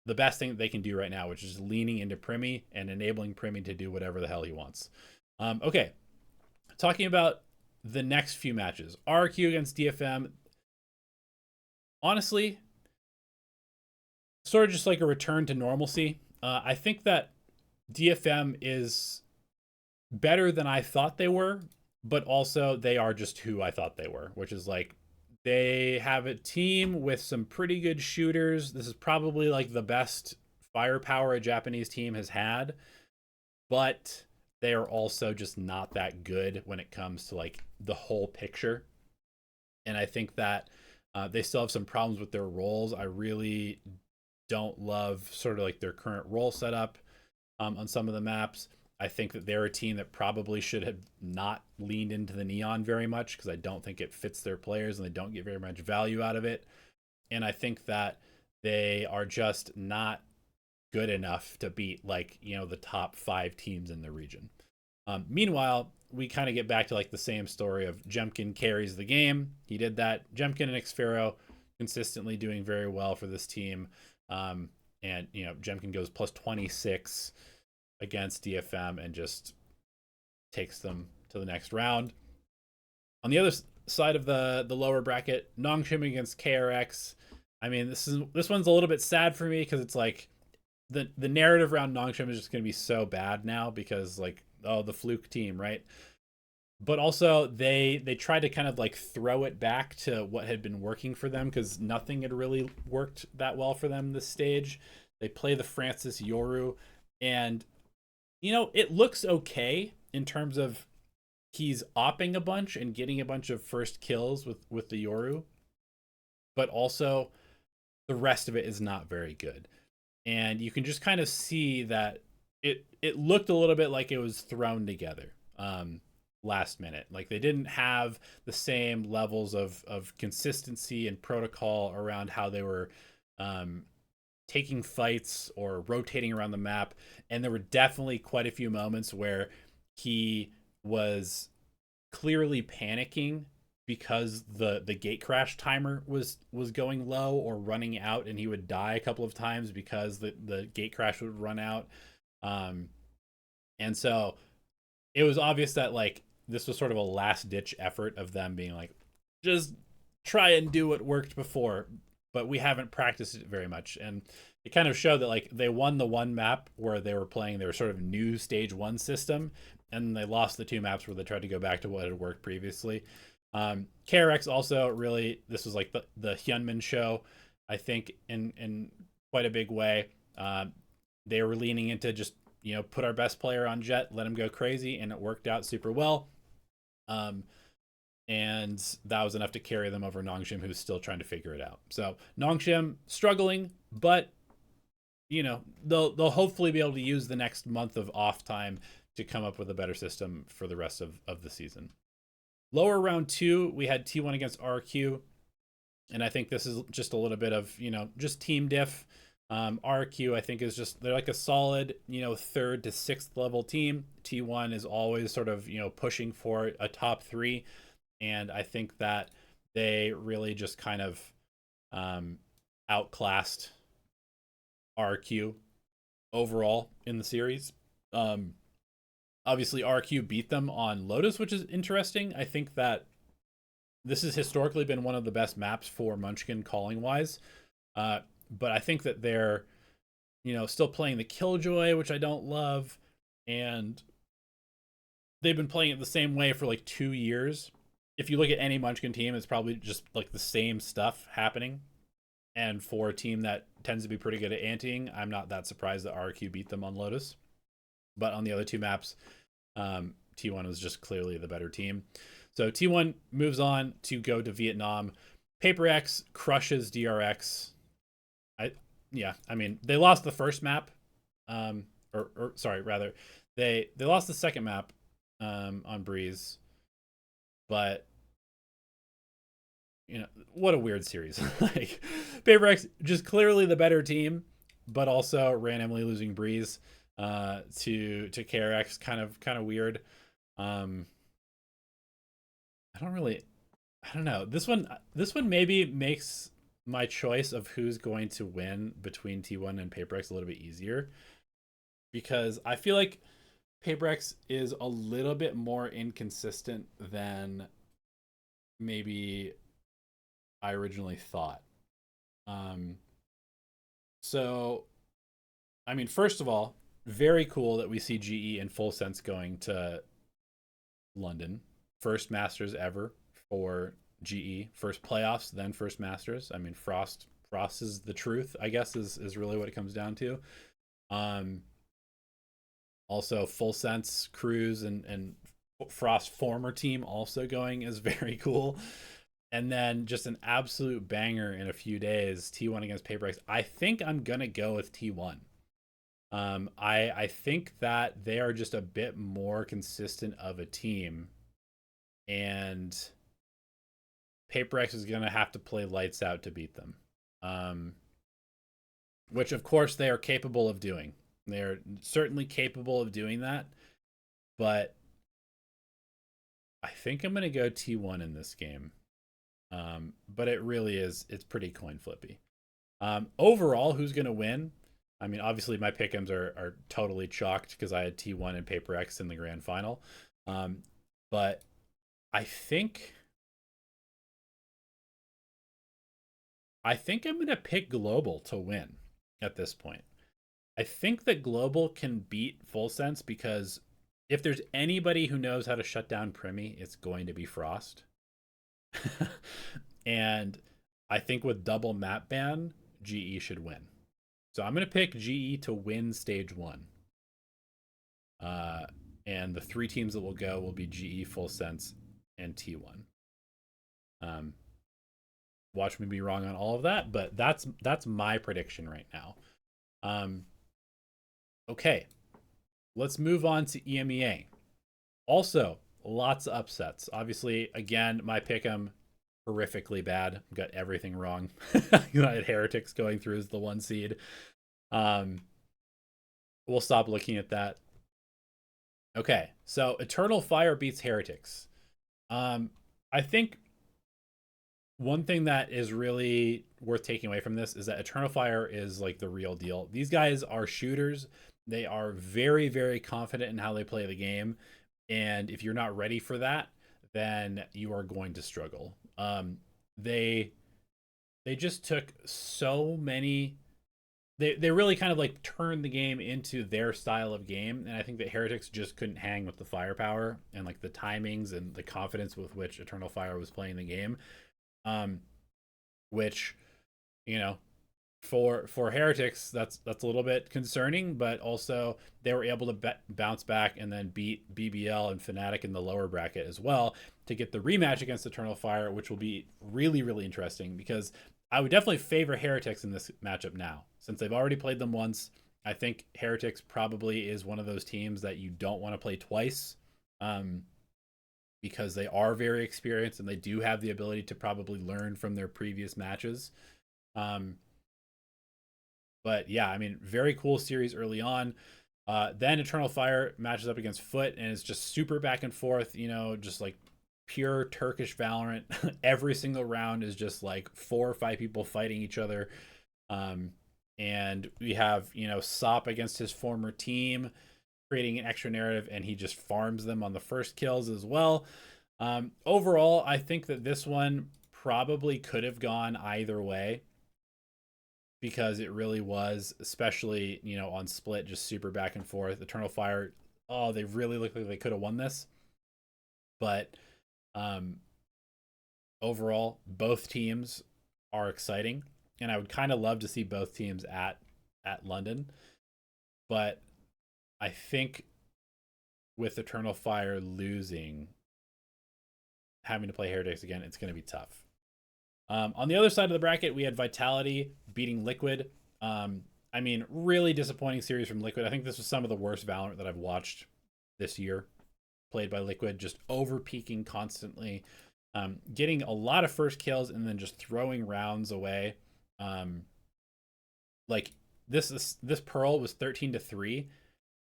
Speaker 1: the best thing that they can do right now, which is leaning into Primi and enabling Primi to do whatever the hell he wants. Okay, talking about the next few matches. RQ against DFM. Honestly, sort of just like a return to normalcy. I think that DFM is better than I thought they were, but also they are just who I thought they were, which is like they have a team with some pretty good shooters. This is probably like the best firepower a Japanese team has had, but they are also just not that good when it comes to like the whole picture. And I think that they still have some problems with their roles. I really don't love sort of like their current role setup on some of the maps. I think that they're a team that probably should have not leaned into the neon very much because I don't think it fits their players and they don't get very much value out of it. And I think that they are just not good enough to beat like, you know, the top 5 teams in the region. Meanwhile, we kind of get back to like the same story of Jemkin carries the game. He did that. Jemkin and Xfero consistently doing very well for this team. And, you know, Jemkin goes plus 26 against DFM and just takes them to the next round. On the other side of the lower bracket, Nongshim against KRX. I mean, this one's a little bit sad for me because it's like the narrative around Nongshim is just going to be so bad now because like, oh, the fluke team, right? But also they tried to kind of like throw it back to what had been working for them because nothing had really worked that well for them this stage. They play the Francis Yoru, and you know, it looks okay in terms of he's opping a bunch and getting a bunch of first kills with the Yoru, but also the rest of it is not very good. And you can just kind of see that it looked a little bit like it was thrown together last minute. Like they didn't have the same levels of consistency and protocol around how they were taking fights or rotating around the map. And there were definitely quite a few moments where he was clearly panicking because the gate crash timer was going low or running out, and he would die a couple of times because the gate crash would run out. And so it was obvious that like this was sort of a last ditch effort of them being like, just try and do what worked before, but we haven't practiced it very much. And it kind of showed that like they won the one map where they were playing their sort of new stage 1 system, and they lost the 2 maps where they tried to go back to what had worked previously. KRX also really, this was like the Hyunmin show, I think, in quite a big way. They were leaning into just, you know, put our best player on Jet, let him go crazy, and it worked out super well. And that was enough to carry them over Nongshim, who's still trying to figure it out. So Nongshim struggling, but you know, they'll hopefully be able to use the next month of off time to come up with a better system for the rest of the season. Lower round 2, we had T1 against RQ, and I think this is just a little bit of, you know, just team diff. RQ, I think, is just, they're like a solid, you know, 3rd to 6th level team. T1 is always sort of, you know, pushing for a top 3, and I think that they really just kind of outclassed RQ overall in the series. Obviously RQ beat them on Lotus, which is interesting. I think that this has historically been one of the best maps for Munchkin calling wise. But I think that they're, you know, still playing the Killjoy, which I don't love. And they've been playing it the same way for like 2 years. If you look at any Munchkin team, it's probably just like the same stuff happening. And for a team that tends to be pretty good at anteing, I'm not that surprised that RQ beat them on Lotus. But on the other 2 maps, T1 was just clearly the better team. So T1 moves on to go to Vietnam. Paper X crushes DRX. I mean, they lost the first map. Sorry, rather, they lost the second map on Breeze. But you know, what a weird series. Like Paper X just clearly the better team, but also randomly losing Breeze to KRX, kind of weird. I don't know. This one maybe makes my choice of who's going to win between T1 and PaperX a little bit easier, because I feel like PaperX is a little bit more inconsistent than maybe I originally thought. So, I mean, first of all, very cool that we see GE and Full Sense going to London. First Masters ever for GE. First playoffs, then first Masters. I mean, Frost is the truth, I guess, is really what it comes down to. Also, Full Sense, Cruz, and Frost's former team also going is very cool. And then just an absolute banger in a few days, T1 against PaperX. I think I'm going to go with T1. I think that they are just a bit more consistent of a team. And PaperX is going to have to play lights out to beat them. Which, of course, they are capable of doing. They're certainly capable of doing that. But I think I'm going to go T1 in this game. But it really is, it's pretty coin flippy. Overall, who's going to win? I mean, obviously my pick'ems are totally chalked because I had T1 and PaperX in the grand final. But I think I'm going to pick Global to win at this point. I think that Global can beat Full Sense because if there's anybody who knows how to shut down Primi, it's going to be Frost. And I think with double map ban, GE should win. So I'm going to pick GE to win stage 1. And the 3 teams that will go will be GE, Full Sense, and T1. Watch me be wrong on all of that, but that's my prediction right now. Okay, let's move on to EMEA. Also, lots of upsets. Obviously, again, my pick'em horrifically bad. Got everything wrong. United Heretics going through as the 1 seed. We'll stop looking at that. Okay, so Eternal Fire beats Heretics. I think one thing that is really worth taking away from this is that Eternal Fire is like the real deal. These guys are shooters. They are very, very confident in how they play the game. And if you're not ready for that, then you are going to struggle. They just took so many. They really kind of like turned the game into their style of game, and I think that Heretics just couldn't hang with the firepower and like the timings and the confidence with which Eternal Fire was playing the game. Which, you know, for Heretics, that's a little bit concerning, but also they were able to bounce back and then beat BBL and Fnatic in the lower bracket as well to get the rematch against Eternal Fire, which will be really, really interesting because I would definitely favor Heretics in this matchup now. Since they've already played them once, I think Heretics probably is one of those teams that you don't want to play twice, because they are very experienced and they do have the ability to probably learn from their previous matches. But yeah, I mean, very cool series early on. Then Eternal Fire matches up against Foot and it's just super back and forth, you know, just like pure Turkish Valorant. Every single round is just like 4 or 5 people fighting each other. And we have, you know, Sop against his former team, creating an extra narrative, and he just farms them on the first kills as well. Overall, I think that this one probably could have gone either way because it really was, especially, you know, on split, just super back and forth. Eternal Fire, oh, they really look like they could have won this. But overall, both teams are exciting, and I would kind of love to see both teams at London. But I think with Eternal Fire losing, having to play Heretics again, it's going to be tough. On the other side of the bracket, we had Vitality beating Liquid. I mean, really disappointing series from Liquid. I think this was some of the worst Valorant that I've watched this year, played by Liquid, just over-peaking constantly, getting a lot of first kills and then just throwing rounds away. Like this Pearl was 13-3,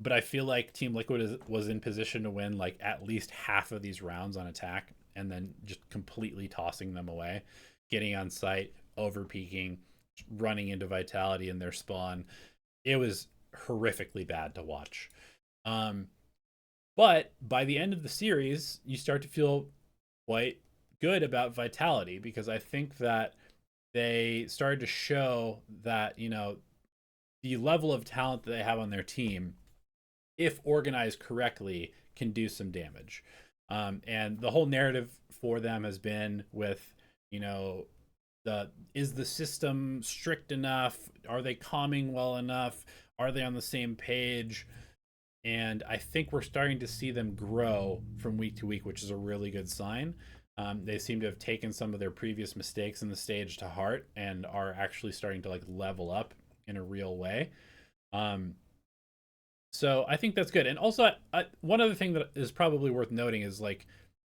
Speaker 1: but I feel like Team Liquid was in position to win like at least half of these rounds on attack and then just completely tossing them away, getting on site, over peaking, running into Vitality in their spawn. It was horrifically bad to watch. But by the end of the series, you start to feel quite good about Vitality, because I think that they started to show that, the level of talent that they have on their team, if organized correctly, can do some damage. And the whole narrative for them has been with, is the system strict enough? Are they calming well enough? Are they on the same page? And I think we're starting to see them grow from week to week, which is a really good sign. They seem to have taken some of their previous mistakes in the stage to heart and are actually starting to level up in a real way. So I think that's good. And also, one other thing that is probably worth noting is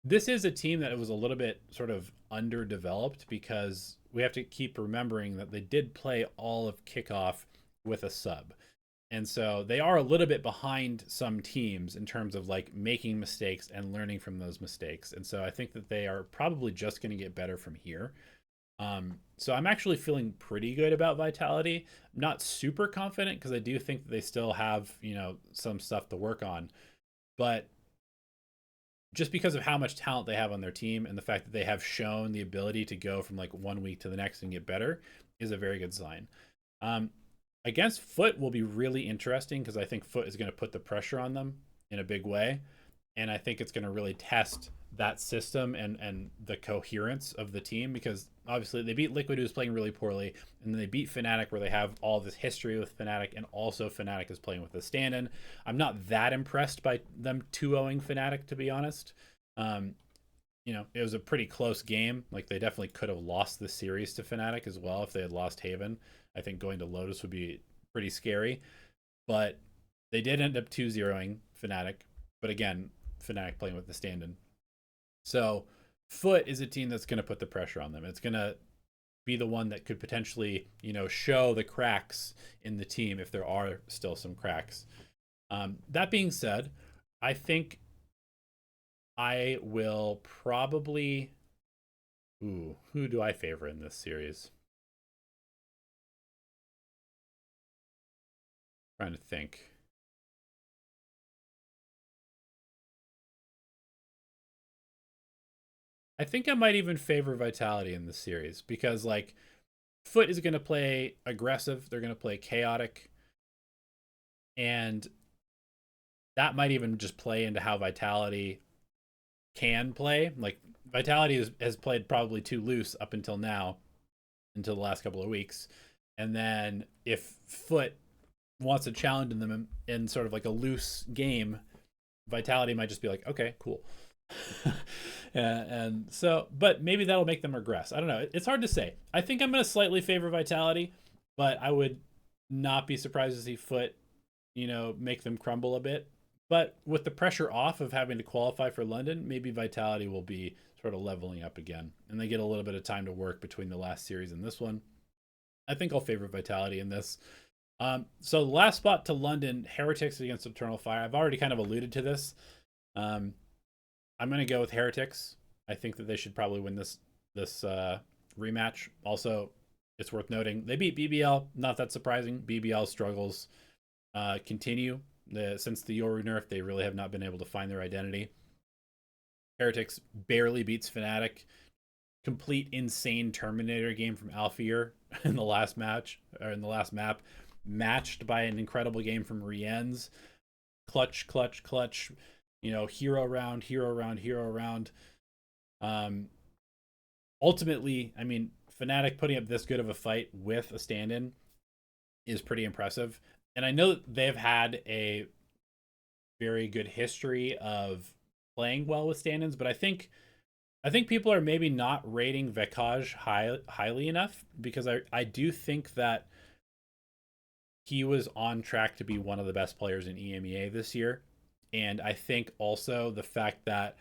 Speaker 1: this is a team that was a little bit sort of underdeveloped, because we have to keep remembering that they did play all of kickoff with a sub. And so they are a little bit behind some teams in terms of making mistakes and learning from those mistakes. And so I think that they are probably just going to get better from here. So I'm actually feeling pretty good about Vitality. I'm not super confident, because I do think that they still have, some stuff to work on. But just because of how much talent they have on their team and the fact that they have shown the ability to go from 1 week to the next and get better is a very good sign. Against Foot will be really interesting, because I think Foot is going to put the pressure on them in a big way. And I think it's going to really test that system and the coherence of the team, because obviously they beat Liquid, who's playing really poorly, and then they beat Fnatic, where they have all this history with Fnatic, and also Fnatic is playing with the stand-in. I'm not that impressed by them 2-0ing Fnatic, to be honest. It was a pretty close game. They definitely could have lost the series to Fnatic as well if they had lost Haven. I think going to Lotus would be pretty scary. But they did end up 2-0ing Fnatic. But again, Fnatic playing with the stand-in. So Foot is a team that's going to put the pressure on them. It's going to be the one that could potentially, show the cracks in the team, if there are still some cracks. That being said, I think I will probably... who do I favor in this series? Trying to think. I think I might even favor Vitality in this series, because Foot is going to play aggressive. They're going to play chaotic. And that might even just play into how Vitality can play. Vitality has played probably too loose up until now, until the last couple of weeks. And then if Foot wants to challenge them in sort of a loose game, Vitality might just be okay, cool. and so, but maybe that'll make them regress. I don't know. It's hard to say. I think I'm going to slightly favor Vitality, but I would not be surprised to see Foot, make them crumble a bit. But with the pressure off of having to qualify for London, maybe Vitality will be sort of leveling up again, and they get a little bit of time to work between the last series and this one. I think I'll favor Vitality in this. So the last spot to London, Heretics against Eternal Fire. I've already kind of alluded to this. I'm going to go with Heretics. I think that they should probably win this rematch. Also, it's worth noting they beat BBL. Not that surprising. BBL struggles continue. Since the Yoru nerf, they really have not been able to find their identity. Heretics barely beats Fnatic. Complete insane Terminator game from Alfier in the last match, or in the last map, matched by an incredible game from Rienz. Clutch. Hero round. Ultimately, I mean, Fnatic putting up this good of a fight with a stand-in is pretty impressive. And I know that they've had a very good history of playing well with stand-ins, but I think people are maybe not rating Vekaj highly enough, because I do think that he was on track to be one of the best players in EMEA this year. And I think also the fact that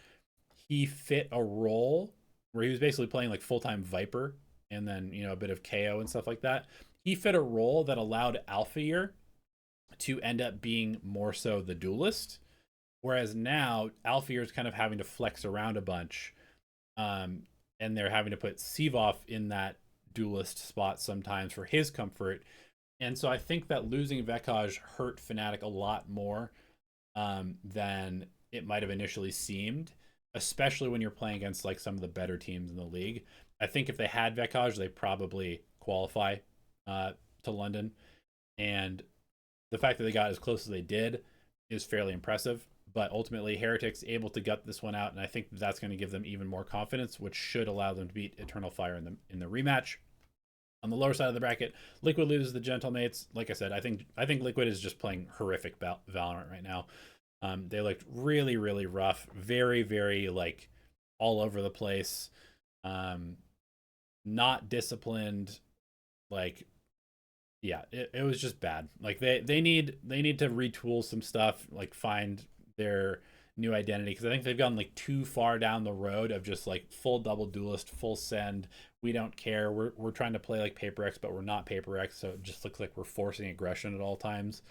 Speaker 1: he fit a role where he was basically playing full-time Viper and then, a bit of KO and stuff like that. He fit a role that allowed Alfier to end up being more so the duelist. Whereas now Alfier is kind of having to flex around a bunch. And they're having to put Sivov in that duelist spot sometimes for his comfort. And so I think that losing Vekaj hurt Fnatic a lot more than it might have initially seemed, especially when you're playing against like some of the better teams in the league. I think if they had Vekaj, they probably qualify to London. And the fact that they got as close as they did is fairly impressive. But ultimately, Heretics able to gut this one out, and I think that's going to give them even more confidence, which should allow them to beat Eternal Fire in the rematch. On the lower side of the bracket, Liquid loses the Gentlemates. Like I said, I think Liquid is just playing horrific Valorant right now. They looked really, really rough, very, very like all over the place, not disciplined. Like, yeah, it was just bad. Like they need to retool some stuff, like find their new identity, because I think they've gone like too far down the road of just like full double duelist, full send. We don't care. We're trying to play like Paper X, but we're not Paper X, so it just looks like we're forcing aggression at all times.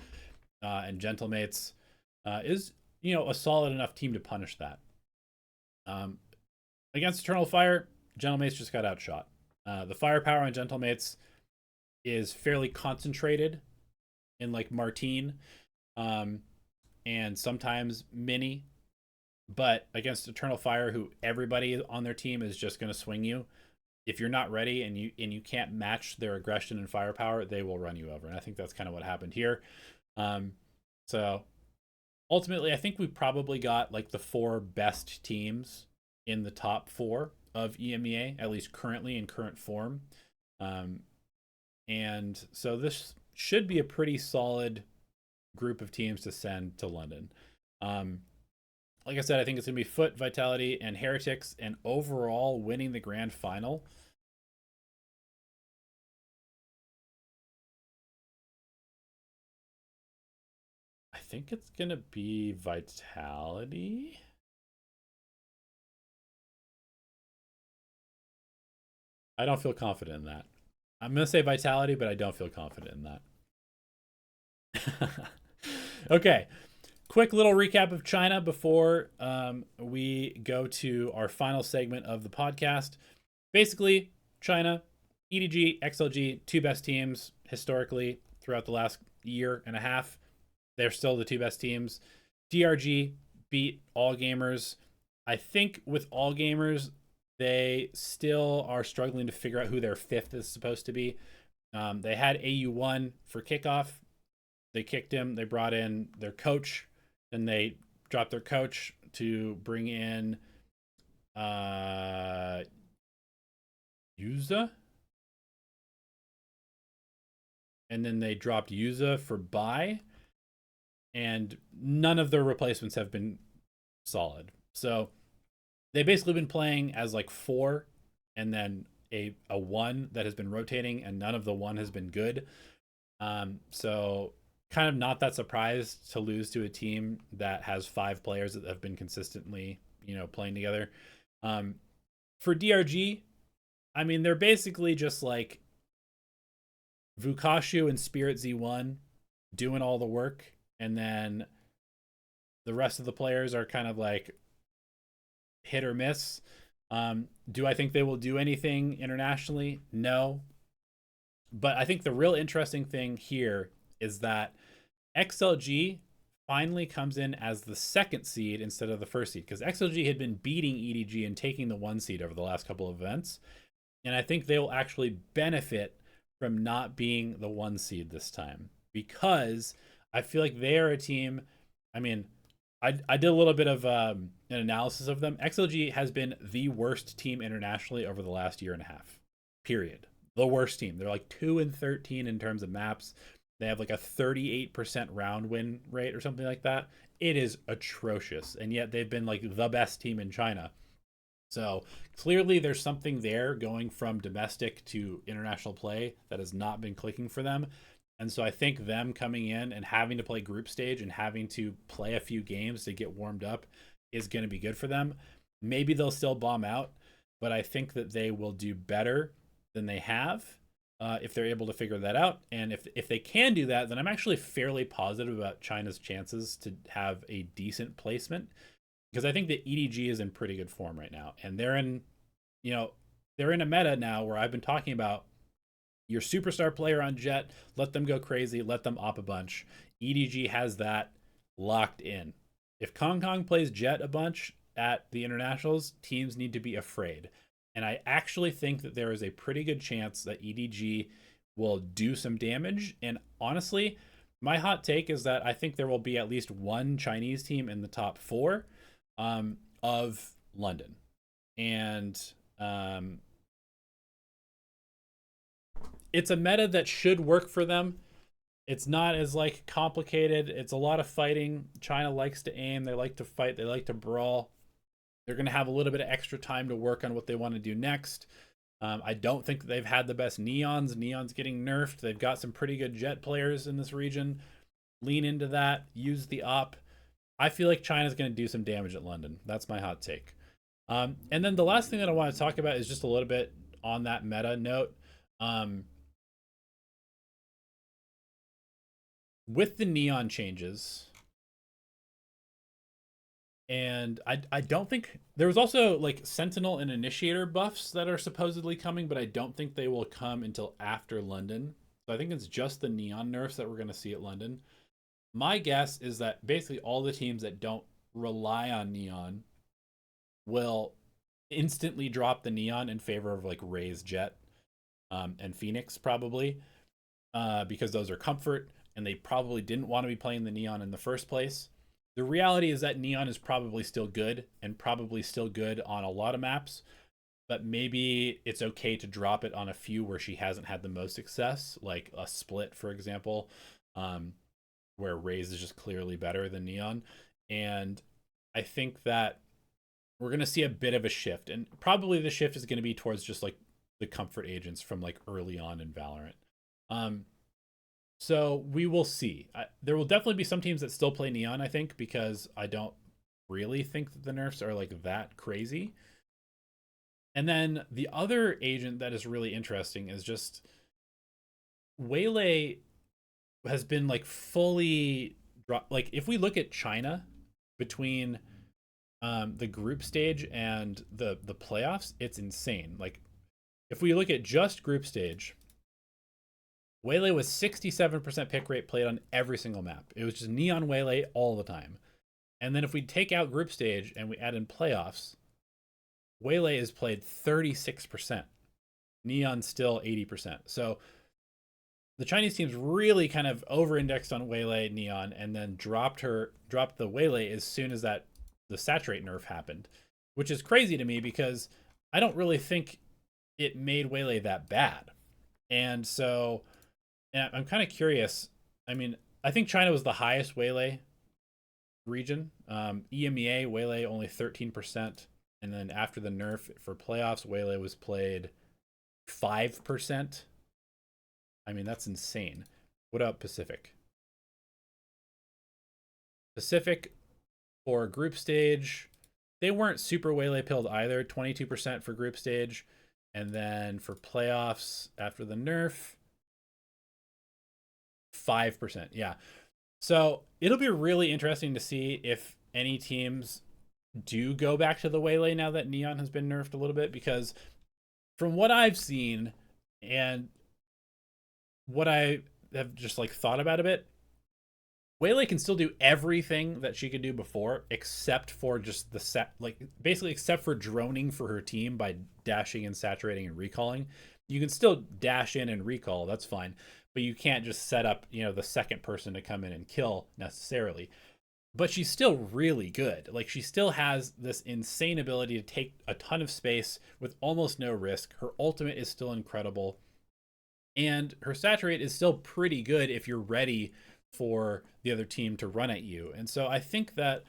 Speaker 1: And Gentlemates is, you know, a solid enough team to punish that. Against Eternal Fire, Gentlemates just got outshot. The firepower on Gentlemates is fairly concentrated in like Martine, and sometimes Mini. But against Eternal Fire, who everybody on their team is just going to swing you, if you're not ready and you can't match their aggression and firepower, they will run you over. And I think that's kind of what happened here. So ultimately, I think we probably got like the 4 best teams in the top 4 of EMEA, at least currently in current form. And so this should be a pretty solid group of teams to send to London. Like I said, I think it's going to be Foot, Vitality, and Heretics, and overall winning the grand final. I think it's going to be Vitality. I don't feel confident in that. I'm going to say Vitality, but I don't feel confident in that. Okay. Quick little recap of China before we go to our final segment of the podcast. Basically, China, EDG, XLG, 2 best teams historically throughout the last year and a half. They're still the 2 best teams. DRG beat All Gamers. I think with All Gamers, they still are struggling to figure out who their 5th is supposed to be. They had AU1 for kickoff. They kicked him. They brought in their coach. Then they dropped their coach to bring in Yuza. And then they dropped Yuza for Bai. And none of their replacements have been solid. So they've basically been playing as like 4 and then a 1 that has been rotating, and none of the 1 has been good. So kind of not that surprised to lose to a team that has 5 players that have been consistently, you know, playing together. For DRG, I mean, they're basically just like Vukashu and Spirit Z1 doing all the work, and then the rest of the players are kind of like hit or miss. Do I think they will do anything internationally? No. But I think the real interesting thing here is that XLG finally comes in as the 2nd seed instead of the 1st seed, because XLG had been beating EDG and taking the 1 seed over the last couple of events. And I think they will actually benefit from not being the 1 seed this time, because I feel like they are a team. I mean, I did a little bit of an analysis of them. XLG has been the worst team internationally over the last year and a half, period. The worst team. They're like 2-13 in terms of maps. They have like a 38% round win rate or something like that. It is atrocious. And yet they've been like the best team in China. So clearly there's something there going from domestic to international play that has not been clicking for them. And so I think them coming in and having to play group stage and having to play a few games to get warmed up is going to be good for them. Maybe they'll still bomb out, but I think that they will do better than they have if they're able to figure that out. And if they can do that, then I'm actually fairly positive about China's chances to have a decent placement, because I think that EDG is in pretty good form right now. And they're in, you know, they're in a meta now where I've been talking about Your superstar player on Jet, let them go crazy, let them op a bunch. EDG has that locked in. If Kong Kong plays Jet a bunch at the internationals, teams need to be afraid. And I actually think that there is a pretty good chance that EDG will do some damage. And honestly, my hot take is that I think there will be at least one Chinese team in the top 4 of London. And it's a meta that should work for them. It's not as like complicated. It's a lot of fighting. China likes to aim. They like to fight. They like to brawl. They're going to have a little bit of extra time to work on what they want to do next. I don't think they've had the best Neons. Neon's getting nerfed. They've got some pretty good Jet players in this region. Lean into that. Use the op. I feel like China's going to do some damage at London. That's my hot take. And then the last thing that I want to talk about is just a little bit on that meta note. With the Neon changes, and I don't think there was also like Sentinel and Initiator buffs that are supposedly coming, but I don't think they will come until after London. So I think it's just the Neon nerfs that we're going to see at London. My guess is that basically all the teams that don't rely on Neon will instantly drop the Neon in favor of like Raze, Jet, and Phoenix probably, because those are comfort and they probably didn't want to be playing the Neon in the first place. The reality is that Neon is probably still good and probably still good on a lot of maps, but maybe it's okay to drop it on a few where she hasn't had the most success, like a Split, for example, where Raze is just clearly better than Neon. And I think that we're going to see a bit of a shift, and probably the shift is going to be towards just like the comfort agents from like early on in Valorant. So we will see. There will definitely be some teams that still play Neon, I think, because I don't really think that the nerfs are like that crazy. And then the other agent that is really interesting is just Waylay has been like fully like if we look at China between the group stage and the playoffs, it's insane. Like if we look at just group stage, Waylay was 67% pick rate played on every single map. It was just Neon Waylay all the time. And then if we take out group stage and we add in playoffs, Waylay is played 36%. Neon still 80%. So the Chinese teams really kind of over-indexed on Waylay Neon and then dropped the Waylay as soon as the saturate nerf happened, which is crazy to me because I don't really think it made Waylay that bad. And so I'm kind of curious. I mean, I think China was the highest Waylay region. EMEA, Waylay only 13%. And then after the nerf for playoffs, Waylay was played 5%. I mean, that's insane. What about Pacific? Pacific for group stage, they weren't super Waylay pilled either. 22% for group stage. And then for playoffs after the nerf, 5%. Yeah. So it'll be really interesting to see if any teams do go back to the Waylay now that Neon has been nerfed a little bit, because from what I've seen and what I have just like thought about a bit, Waylay can still do everything that she could do before, except for just the set, like basically except for droning for her team by dashing and saturating and recalling. You can still dash in and recall, that's fine, but you can't just set up, the second person to come in and kill necessarily. But she's still really good. Like she still has this insane ability to take a ton of space with almost no risk. Her ultimate is still incredible. And her saturate is still pretty good if you're ready for the other team to run at you. And so I think that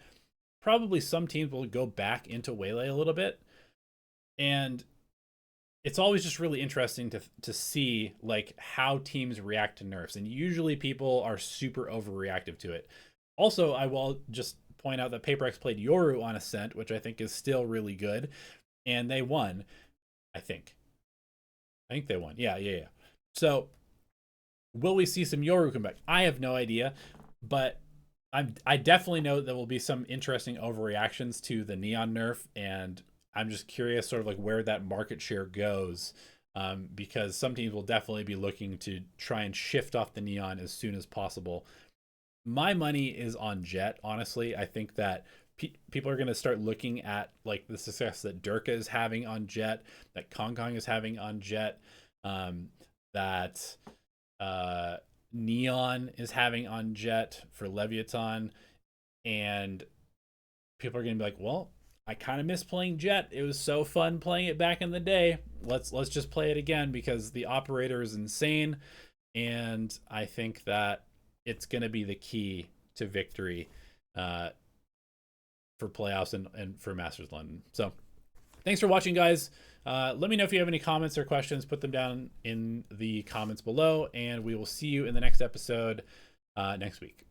Speaker 1: probably some teams will go back into Waylay a little bit. And it's always just really interesting to see like how teams react to nerfs. And usually people are super overreactive to it. Also, I will just point out that PaperX played Yoru on Ascent, which I think is still really good. And they won, I think. I think they won. Yeah. So will we see some Yoru come back? I have no idea, but I definitely know there will be some interesting overreactions to the Neon nerf, and I'm just curious sort of like where that market share goes because some teams will definitely be looking to try and shift off the Neon as soon as possible. My money is on Jet, honestly. I think that people are going to start looking at like the success that Durka is having on Jet, that Kong Kong is having on Jet, that Neon is having on Jet for Leviathan, and people are going to be like, well, I kind of miss playing Jet. It was so fun playing it back in the day. Let's just play it again because the operator is insane, and I think that it's going to be the key to victory for playoffs and for Masters London. So thanks for watching, guys. Let me know if you have any comments or questions. Put them down in the comments below, and we will see you in the next episode next week.